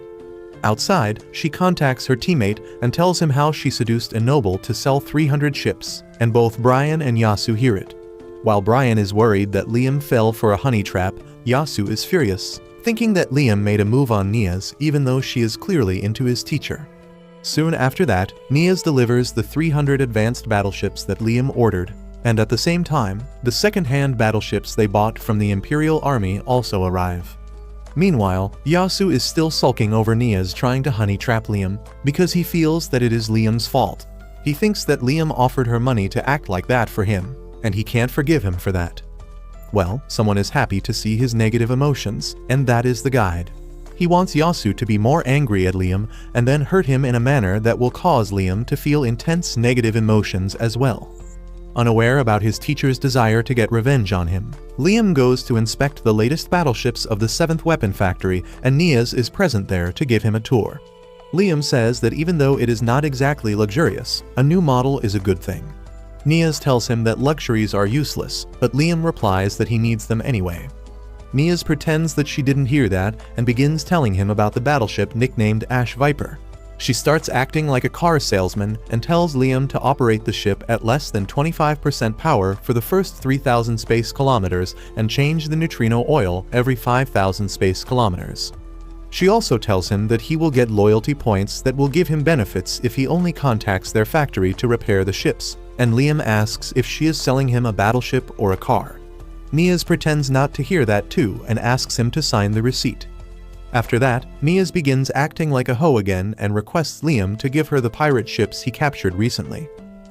Outside, she contacts her teammate and tells him how she seduced a noble to sell 300 ships, and both Brian and Yasu hear it. While Brian is worried that Liam fell for a honey trap, Yasu is furious, thinking that Liam made a move on Niaz even though she is clearly into his teacher. Soon after that, Niaz delivers the 300 advanced battleships that Liam ordered, and at the same time, the second-hand battleships they bought from the Imperial Army also arrive. Meanwhile, Yasu is still sulking over Niaz trying to honey trap Liam because he feels that it is Liam's fault. He thinks that Liam offered her money to act like that for him, and he can't forgive him for that. Well, someone is happy to see his negative emotions, and that is the guide. He wants Yasu to be more angry at Liam and then hurt him in a manner that will cause Liam to feel intense negative emotions as well. Unaware about his teacher's desire to get revenge on him, Liam goes to inspect the latest battleships of the 7th Weapon Factory, and Niaz is present there to give him a tour. Liam says that even though it is not exactly luxurious, a new model is a good thing. Niaz tells him that luxuries are useless, but Liam replies that he needs them anyway. Niaz pretends that she didn't hear that and begins telling him about the battleship nicknamed Ash Viper. She starts acting like a car salesman and tells Liam to operate the ship at less than 25% power for the first 3,000 space kilometers and change the neutrino oil every 5,000 space kilometers. She also tells him that he will get loyalty points that will give him benefits if he only contacts their factory to repair the ships, and Liam asks if she is selling him a battleship or a car. Niaz pretends not to hear that too and asks him to sign the receipt. After that, Niaz begins acting like a hoe again and requests Liam to give her the pirate ships he captured recently.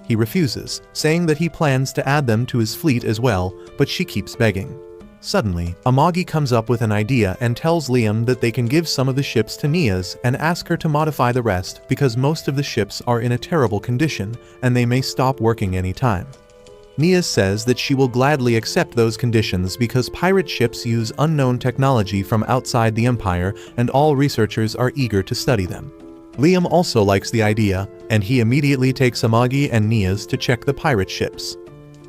He refuses, saying that he plans to add them to his fleet as well, but she keeps begging. Suddenly, Amagi comes up with an idea and tells Liam that they can give some of the ships to Niaz and ask her to modify the rest because most of the ships are in a terrible condition and they may stop working anytime. Niaz says that she will gladly accept those conditions because pirate ships use unknown technology from outside the Empire and all researchers are eager to study them. Liam also likes the idea, and he immediately takes Amagi and Niaz to check the pirate ships.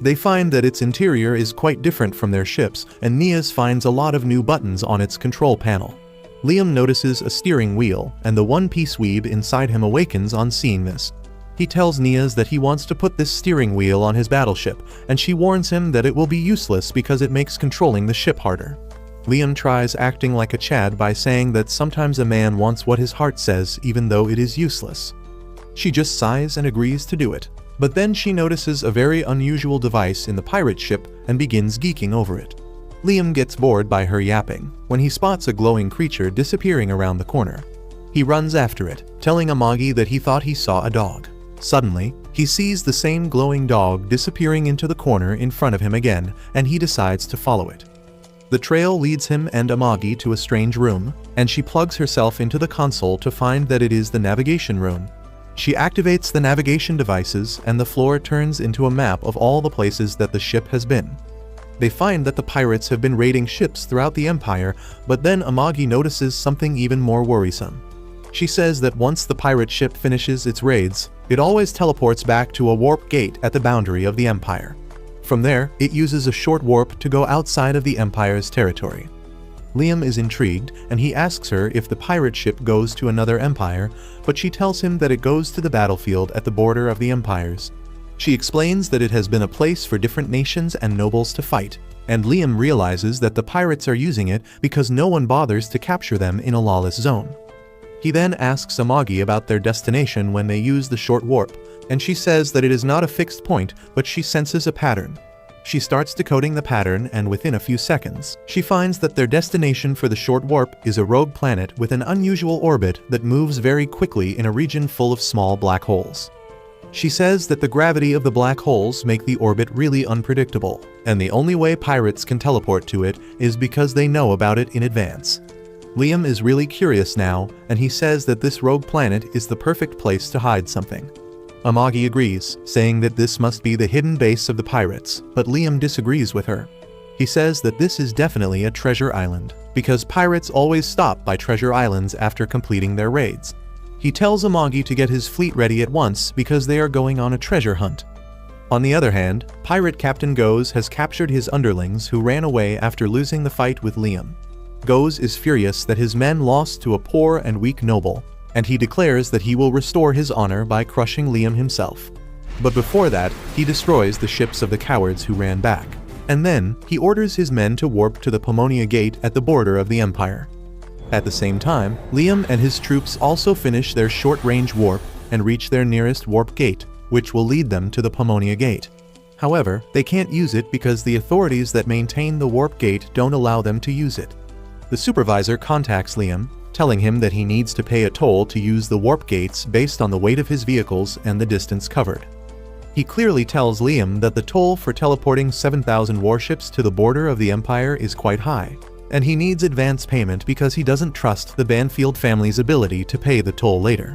They find that its interior is quite different from their ships, and Niaz finds a lot of new buttons on its control panel. Liam notices a steering wheel, and the one-piece weeb inside him awakens on seeing this. He tells Niaz that he wants to put this steering wheel on his battleship, and she warns him that it will be useless because it makes controlling the ship harder. Liam tries acting like a Chad by saying that sometimes a man wants what his heart says even though it is useless. She just sighs and agrees to do it, but then she notices a very unusual device in the pirate ship and begins geeking over it. Liam gets bored by her yapping when he spots a glowing creature disappearing around the corner. He runs after it, telling Amagi that he thought he saw a dog. Suddenly, he sees the same glowing dog disappearing into the corner in front of him again, and he decides to follow it. The trail leads him and Amagi to a strange room, and she plugs herself into the console to find that it is the navigation room. She activates the navigation devices, and the floor turns into a map of all the places that the ship has been. They find that the pirates have been raiding ships throughout the Empire, but then Amagi notices something even more worrisome. She says that once the pirate ship finishes its raids, it always teleports back to a warp gate at the boundary of the Empire. From there, it uses a short warp to go outside of the Empire's territory. Liam is intrigued, and he asks her if the pirate ship goes to another empire, but she tells him that it goes to the battlefield at the border of the empires. She explains that it has been a place for different nations and nobles to fight, and Liam realizes that the pirates are using it because no one bothers to capture them in a lawless zone. He then asks Amagi about their destination when they use the short warp, and she says that it is not a fixed point, but she senses a pattern. She starts decoding the pattern, and within a few seconds, she finds that their destination for the short warp is a rogue planet with an unusual orbit that moves very quickly in a region full of small black holes. She says that the gravity of the black holes make the orbit really unpredictable, and the only way pirates can teleport to it is because they know about it in advance. Liam is really curious now, and he says that this rogue planet is the perfect place to hide something. Amagi agrees, saying that this must be the hidden base of the pirates, but Liam disagrees with her. He says that this is definitely a treasure island, because pirates always stop by treasure islands after completing their raids. He tells Amagi to get his fleet ready at once because they are going on a treasure hunt. On the other hand, Pirate Captain Goes has captured his underlings who ran away after losing the fight with Liam. Goes is furious that his men lost to a poor and weak noble, and he declares that he will restore his honor by crushing Liam himself. But before that, he destroys the ships of the cowards who ran back. And then, he orders his men to warp to the Pomonia Gate at the border of the Empire. At the same time, Liam and his troops also finish their short-range warp and reach their nearest warp gate, which will lead them to the Pomonia Gate. However, they can't use it because the authorities that maintain the warp gate don't allow them to use it. The supervisor contacts Liam, telling him that he needs to pay a toll to use the warp gates based on the weight of his vehicles and the distance covered. He clearly tells Liam that the toll for teleporting 7,000 warships to the border of the Empire is quite high, and he needs advance payment because he doesn't trust the Banfield family's ability to pay the toll later.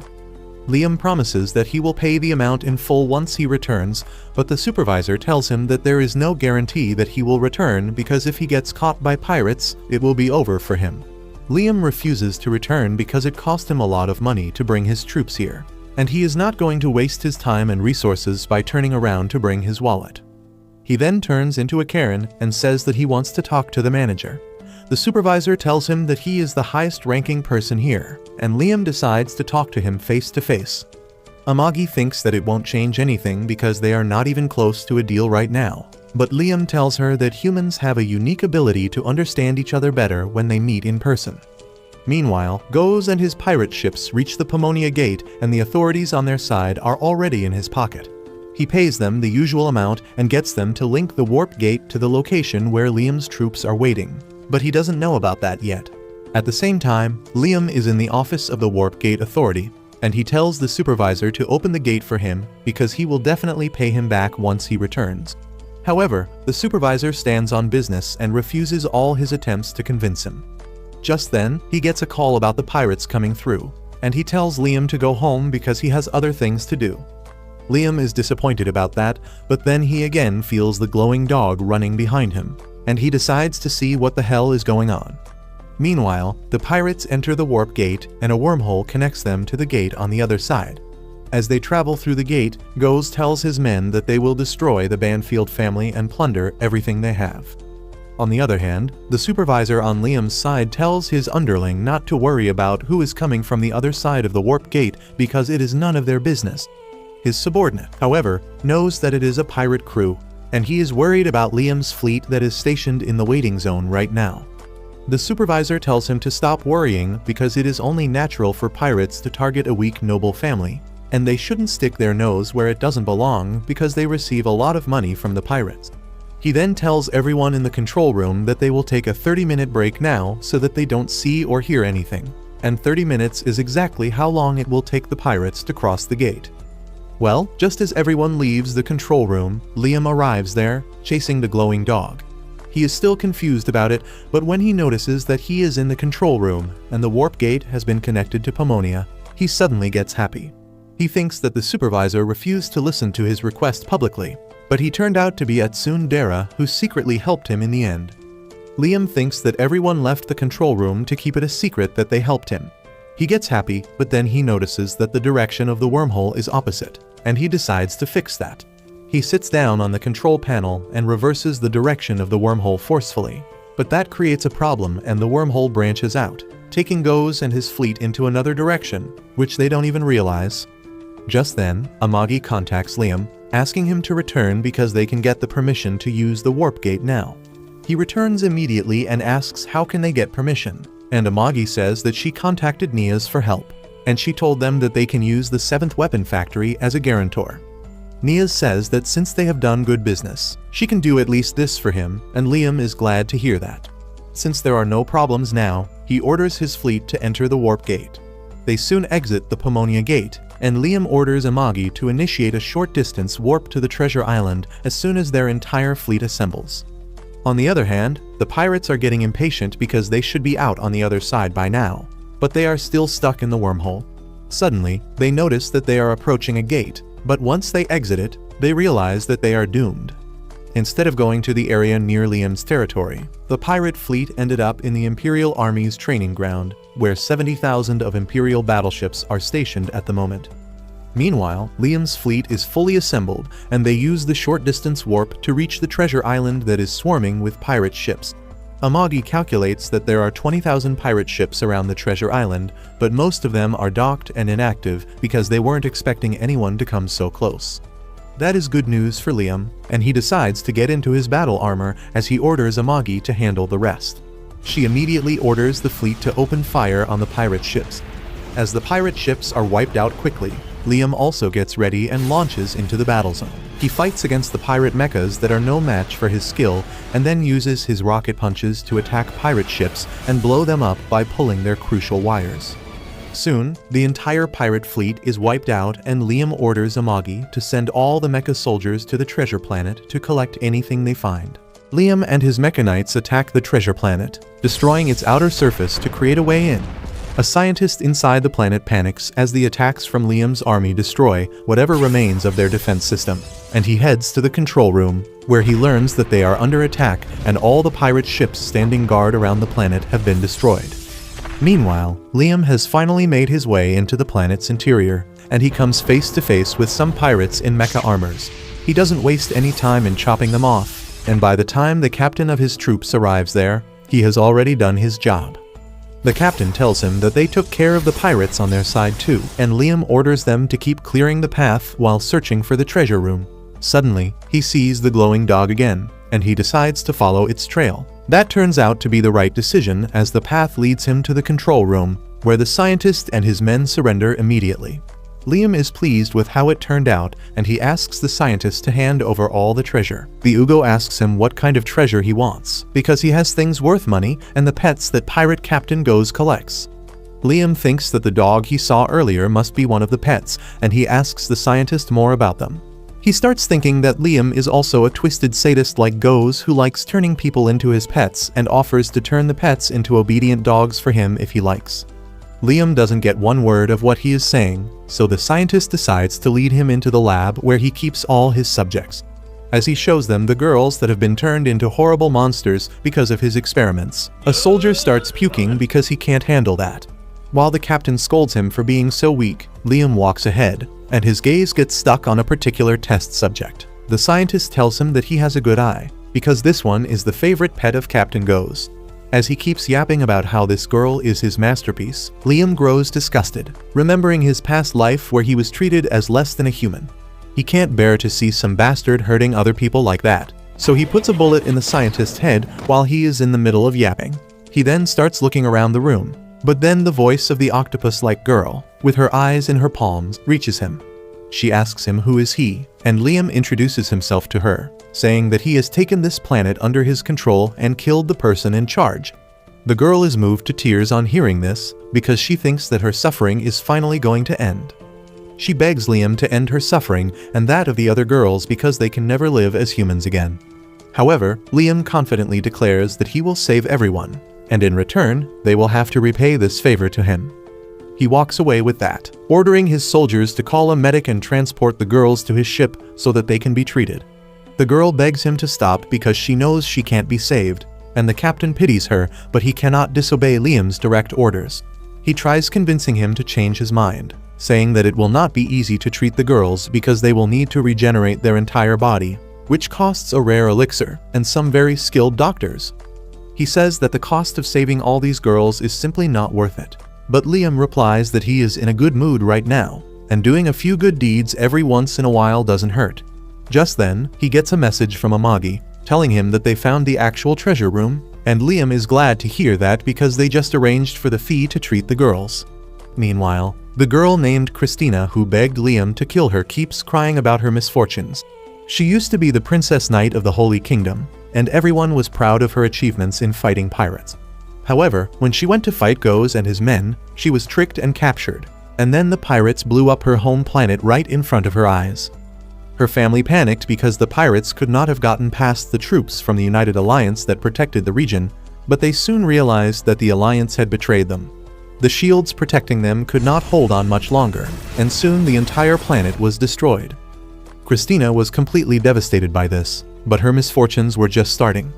Liam promises that he will pay the amount in full once he returns, but the supervisor tells him that there is no guarantee that he will return because if he gets caught by pirates, it will be over for him. Liam refuses to return because it cost him a lot of money to bring his troops here, and he is not going to waste his time and resources by turning around to bring his wallet. He then turns into a Karen and says that he wants to talk to the manager. The supervisor tells him that he is the highest-ranking person here, and Liam decides to talk to him face-to-face. Amagi thinks that it won't change anything because they are not even close to a deal right now, but Liam tells her that humans have a unique ability to understand each other better when they meet in person. Meanwhile, Goz and his pirate ships reach the Pomonia Gate and the authorities on their side are already in his pocket. He pays them the usual amount and gets them to link the warp gate to the location where Liam's troops are waiting. But he doesn't know about that yet. At the same time, Liam is in the office of the Warp Gate Authority, and he tells the supervisor to open the gate for him because he will definitely pay him back once he returns. However, the supervisor stands on business and refuses all his attempts to convince him. Just then, he gets a call about the pirates coming through, and he tells Liam to go home because he has other things to do. Liam is disappointed about that, but then he again feels the glowing dog running behind him, and he decides to see what the hell is going on. Meanwhile, the pirates enter the warp gate and a wormhole connects them to the gate on the other side. As they travel through the gate, Goz tells his men that they will destroy the Banfield family and plunder everything they have. On the other hand, the supervisor on Liam's side tells his underling not to worry about who is coming from the other side of the warp gate because it is none of their business. His subordinate, however, knows that it is a pirate crew, and he is worried about Liam's fleet that is stationed in the waiting zone right now. The supervisor tells him to stop worrying because it is only natural for pirates to target a weak noble family, and they shouldn't stick their nose where it doesn't belong because they receive a lot of money from the pirates. He then tells everyone in the control room that they will take a 30-minute break now so that they don't see or hear anything, and 30 minutes is exactly how long it will take the pirates to cross the gate. Well, just as everyone leaves the control room, Liam arrives there, chasing the glowing dog. He is still confused about it, but when he notices that he is in the control room and the warp gate has been connected to Pomonia, he suddenly gets happy. He thinks that the supervisor refused to listen to his request publicly, but he turned out to be Tsundere, who secretly helped him in the end. Liam thinks that everyone left the control room to keep it a secret that they helped him. He gets happy, but then he notices that the direction of the wormhole is opposite, and he decides to fix that. He sits down on the control panel and reverses the direction of the wormhole forcefully, but that creates a problem and the wormhole branches out, taking Goz and his fleet into another direction, which they don't even realize. Just then, Amagi contacts Liam, asking him to return because they can get the permission to use the warp gate now. He returns immediately and asks how can they get permission, and Amagi says that she contacted Nias for help, and she told them that they can use the 7th Weapon Factory as a guarantor. Nias says that since they have done good business, she can do at least this for him, and Liam is glad to hear that. Since there are no problems now, he orders his fleet to enter the warp gate. They soon exit the Pomonia Gate, and Liam orders Amagi to initiate a short-distance warp to the Treasure Island as soon as their entire fleet assembles. On the other hand, the pirates are getting impatient because they should be out on the other side by now, but they are still stuck in the wormhole. Suddenly, they notice that they are approaching a gate, but once they exit it, they realize that they are doomed. Instead of going to the area near Liam's territory, the pirate fleet ended up in the Imperial Army's training ground, where 70,000 of Imperial battleships are stationed at the moment. Meanwhile, Liam's fleet is fully assembled, and they use the short-distance warp to reach the treasure island that is swarming with pirate ships. Amagi calculates that there are 20,000 pirate ships around the treasure island, but most of them are docked and inactive because they weren't expecting anyone to come so close. That is good news for Liam, and he decides to get into his battle armor as he orders Amagi to handle the rest. she immediately orders the fleet to open fire on the pirate ships. As the pirate ships are wiped out quickly, Liam also gets ready and launches into the battle zone. He fights against the pirate mechas that are no match for his skill, and then uses his rocket punches to attack pirate ships and blow them up by pulling their crucial wires. Soon, the entire pirate fleet is wiped out, and Liam orders Amagi to send all the mecha soldiers to the treasure planet to collect anything they find. Liam and his mecha knights attack the treasure planet, destroying its outer surface to create a way in. A scientist inside the planet panics as the attacks from Liam's army destroy whatever remains of their defense system, and he heads to the control room, where he learns that they are under attack and all the pirate ships standing guard around the planet have been destroyed. Meanwhile, Liam has finally made his way into the planet's interior, and he comes face to face with some pirates in mecha armors. He doesn't waste any time in chopping them off, and by the time the captain of his troops arrives there, he has already done his job. The captain tells him that they took care of the pirates on their side too, and Liam orders them to keep clearing the path while searching for the treasure room. Suddenly, he sees the glowing dog again, and he decides to follow its trail. That turns out to be the right decision, as the path leads him to the control room, where the scientist and his men surrender immediately. Liam is pleased with how it turned out, and he asks the scientist to hand over all the treasure. The Ugo asks him what kind of treasure he wants, because he has things worth money and the pets that Pirate Captain Goes collects. Liam thinks that the dog he saw earlier must be one of the pets, and he asks the scientist more about them. He starts thinking that Liam is also a twisted sadist like Goes, who likes turning people into his pets and offers to turn the pets into obedient dogs for him if he likes. Liam doesn't get one word of what he is saying, so the scientist decides to lead him into the lab where he keeps all his subjects. As he shows them the girls that have been turned into horrible monsters because of his experiments, a soldier starts puking because he can't handle that. While the captain scolds him for being so weak, Liam walks ahead, and his gaze gets stuck on a particular test subject. The scientist tells him that he has a good eye, because this one is the favorite pet of Captain Goes. As he keeps yapping about how this girl is his masterpiece, Liam grows disgusted, remembering his past life where he was treated as less than a human. He can't bear to see some bastard hurting other people like that, so he puts a bullet in the scientist's head while he is in the middle of yapping. He then starts looking around the room, but then the voice of the octopus-like girl, with her eyes in her palms, reaches him. She asks him who is he, and Liam introduces himself to her, saying that he has taken this planet under his control and killed the person in charge. The girl is moved to tears on hearing this, because she thinks that her suffering is finally going to end. She begs Liam to end her suffering and that of the other girls because they can never live as humans again. However, Liam confidently declares that he will save everyone, and in return, they will have to repay this favor to him. He walks away with that, ordering his soldiers to call a medic and transport the girls to his ship so that they can be treated. The girl begs him to stop because she knows she can't be saved, and the captain pities her, but he cannot disobey Liam's direct orders. He tries convincing him to change his mind, saying that it will not be easy to treat the girls because they will need to regenerate their entire body, which costs a rare elixir and some very skilled doctors. He says that the cost of saving all these girls is simply not worth it. But Liam replies that he is in a good mood right now, and doing a few good deeds every once in a while doesn't hurt. Just then, he gets a message from Amagi, telling him that they found the actual treasure room, and Liam is glad to hear that because they just arranged for the fee to treat the girls. Meanwhile, the girl named Christina who begged Liam to kill her keeps crying about her misfortunes. She used to be the Princess Knight of the Holy Kingdom, and everyone was proud of her achievements in fighting pirates. However, when she went to fight Goes and his men, she was tricked and captured, and then the pirates blew up her home planet right in front of her eyes. Her family panicked because the pirates could not have gotten past the troops from the United Alliance that protected the region, but they soon realized that the Alliance had betrayed them. The shields protecting them could not hold on much longer, and soon the entire planet was destroyed. Christina was completely devastated by this, but her misfortunes were just starting.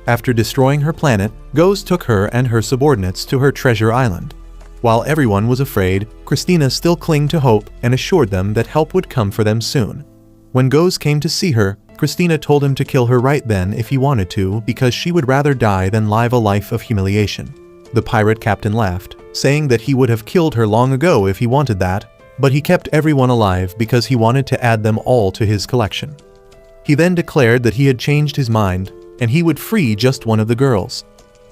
After destroying her planet, Goes took her and her subordinates to her treasure island. While everyone was afraid, Christina still clung to hope and assured them that help would come for them soon. When Goes came to see her, Christina told him to kill her right then if he wanted to because she would rather die than live a life of humiliation. The pirate captain laughed, saying that he would have killed her long ago if he wanted that, but he kept everyone alive because he wanted to add them all to his collection. He then declared that he had changed his mind, and he would free just one of the girls.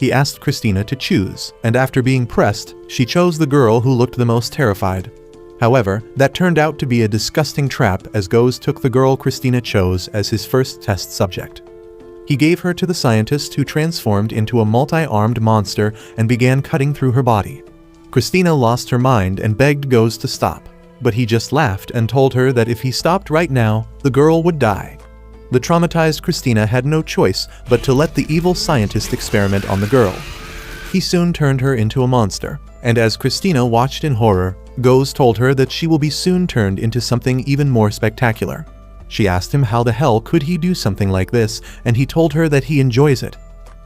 he asked Christina to choose, and after being pressed, she chose the girl who looked the most terrified. However, that turned out to be a disgusting trap as Goes took the girl Christina chose as his first test subject. He gave her to the scientist who transformed into a multi-armed monster and began cutting through her body. Christina lost her mind and begged Goes to stop, but he just laughed and told her that if he stopped right now, the girl would die. The traumatized Christina had no choice but to let the evil scientist experiment on the girl. He soon turned her into a monster, and as Christina watched in horror, Goes told her that she will be soon turned into something even more spectacular. She asked him how the hell could he do something like this, and he told her that he enjoys it.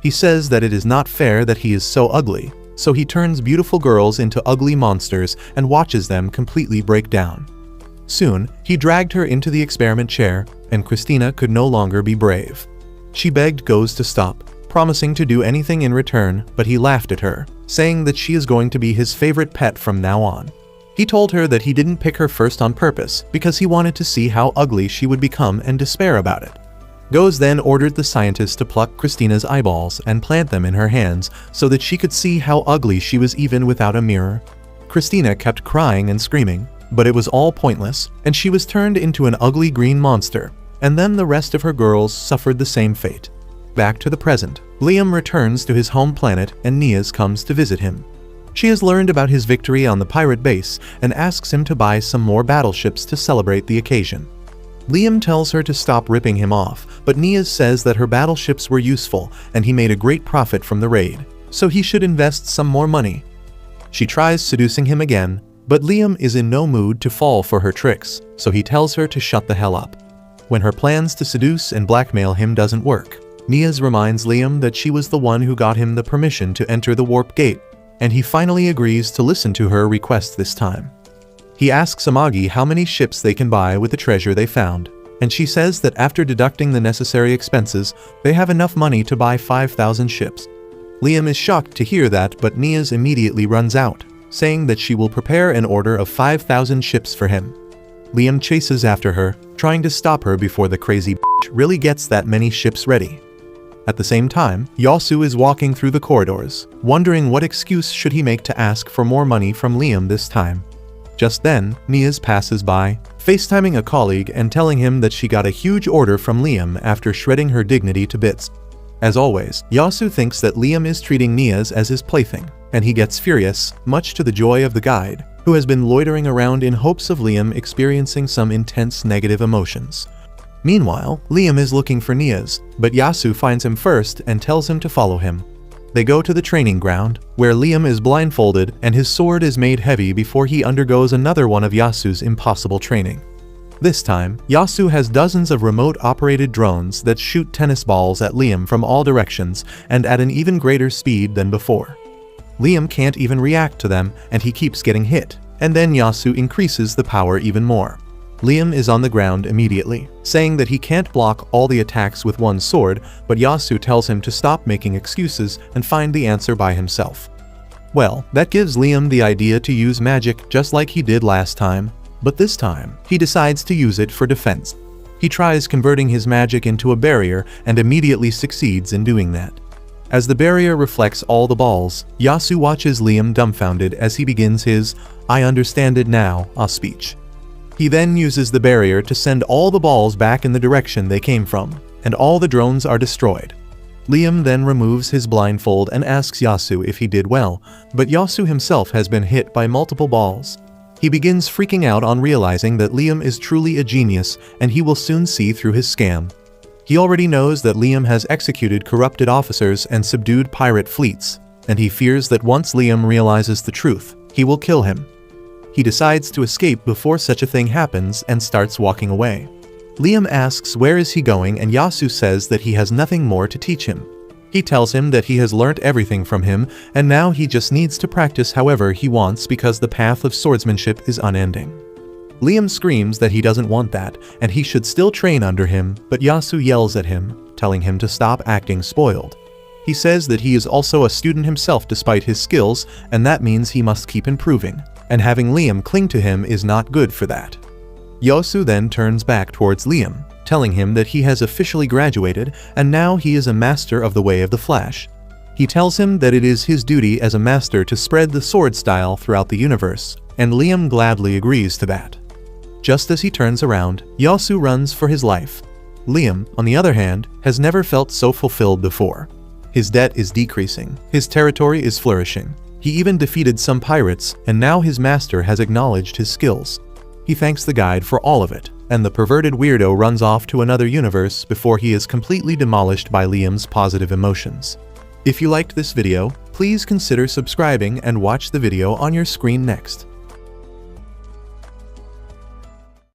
He says that it is not fair that he is so ugly, so he turns beautiful girls into ugly monsters and watches them completely break down. Soon, he dragged her into the experiment chair, and Christina could no longer be brave. She begged Goes to stop, promising to do anything in return, but he laughed at her, saying that she is going to be his favorite pet from now on. He told her that he didn't pick her first on purpose because he wanted to see how ugly she would become and despair about it. Goes then ordered the scientist to pluck Christina's eyeballs and plant them in her hands so that she could see how ugly she was even without a mirror. Christina kept crying and screaming, but it was all pointless, and she was turned into an ugly green monster, and then the rest of her girls suffered the same fate. Back to the present, Liam returns to his home planet and Niaz comes to visit him. She has learned about his victory on the pirate base and asks him to buy some more battleships to celebrate the occasion. Liam tells her to stop ripping him off, but Niaz says that her battleships were useful and he made a great profit from the raid, so he should invest some more money. She tries seducing him again, but Liam is in no mood to fall for her tricks, so he tells her to shut the hell up. When her plans to seduce and blackmail him doesn't work, Niaz reminds Liam that she was the one who got him the permission to enter the warp gate, and he finally agrees to listen to her request this time. He asks Amagi how many ships they can buy with the treasure they found, and she says that after deducting the necessary expenses, they have enough money to buy 5,000 ships. Liam is shocked to hear that, but Niaz immediately runs out, saying that she will prepare an order of 5,000 ships for him. Liam chases after her, trying to stop her before the crazy bitch really gets that many ships ready. At the same time, Yasu is walking through the corridors, wondering what excuse should he make to ask for more money from Liam this time. Just then, Niaz passes by, FaceTiming a colleague and telling him that she got a huge order from Liam after shredding her dignity to bits. As always, Yasu thinks that Liam is treating Niaz as his plaything, and he gets furious, much to the joy of the guide, who has been loitering around in hopes of Liam experiencing some intense negative emotions. Meanwhile, Liam is looking for Niaz, but Yasu finds him first and tells him to follow him. They go to the training ground, where Liam is blindfolded and his sword is made heavy before he undergoes another one of Yasu's impossible training. This time, Yasu has dozens of remote-operated drones that shoot tennis balls at Liam from all directions and at an even greater speed than before. Liam can't even react to them and he keeps getting hit, and then Yasu increases the power even more. Liam is on the ground immediately, saying that he can't block all the attacks with one sword, but Yasu tells him to stop making excuses and find the answer by himself. Well, that gives Liam the idea to use magic just like he did last time, but this time, he decides to use it for defense. He tries converting his magic into a barrier and immediately succeeds in doing that. As the barrier reflects all the balls, Yasu watches Liam dumbfounded as he begins his "I understand it now" speech. He then uses the barrier to send all the balls back in the direction they came from, and all the drones are destroyed. Liam then removes his blindfold and asks Yasu if he did well, but Yasu himself has been hit by multiple balls. He begins freaking out on realizing that Liam is truly a genius and he will soon see through his scam. He already knows that Liam has executed corrupted officers and subdued pirate fleets, and he fears that once Liam realizes the truth, he will kill him. He decides to escape before such a thing happens and starts walking away. Liam asks where is he going and Yasu says that he has nothing more to teach him. He tells him that he has learnt everything from him and now he just needs to practice however he wants because the path of swordsmanship is unending. Liam screams that he doesn't want that and he should still train under him, but Yasu yells at him, telling him to stop acting spoiled. He says that he is also a student himself despite his skills and that means he must keep improving, and having Liam cling to him is not good for that. Yasu then turns back towards Liam, telling him that he has officially graduated and now he is a master of the way of the Flash. He tells him that it is his duty as a master to spread the sword style throughout the universe, and Liam gladly agrees to that. Just as he turns around, Yasu runs for his life. Liam, on the other hand, has never felt so fulfilled before. His debt is decreasing, his territory is flourishing. He even defeated some pirates, and now his master has acknowledged his skills. He thanks the guide for all of it, and the perverted weirdo runs off to another universe before he is completely demolished by Liam's positive emotions. If you liked this video, please consider subscribing and watch the video on your screen next.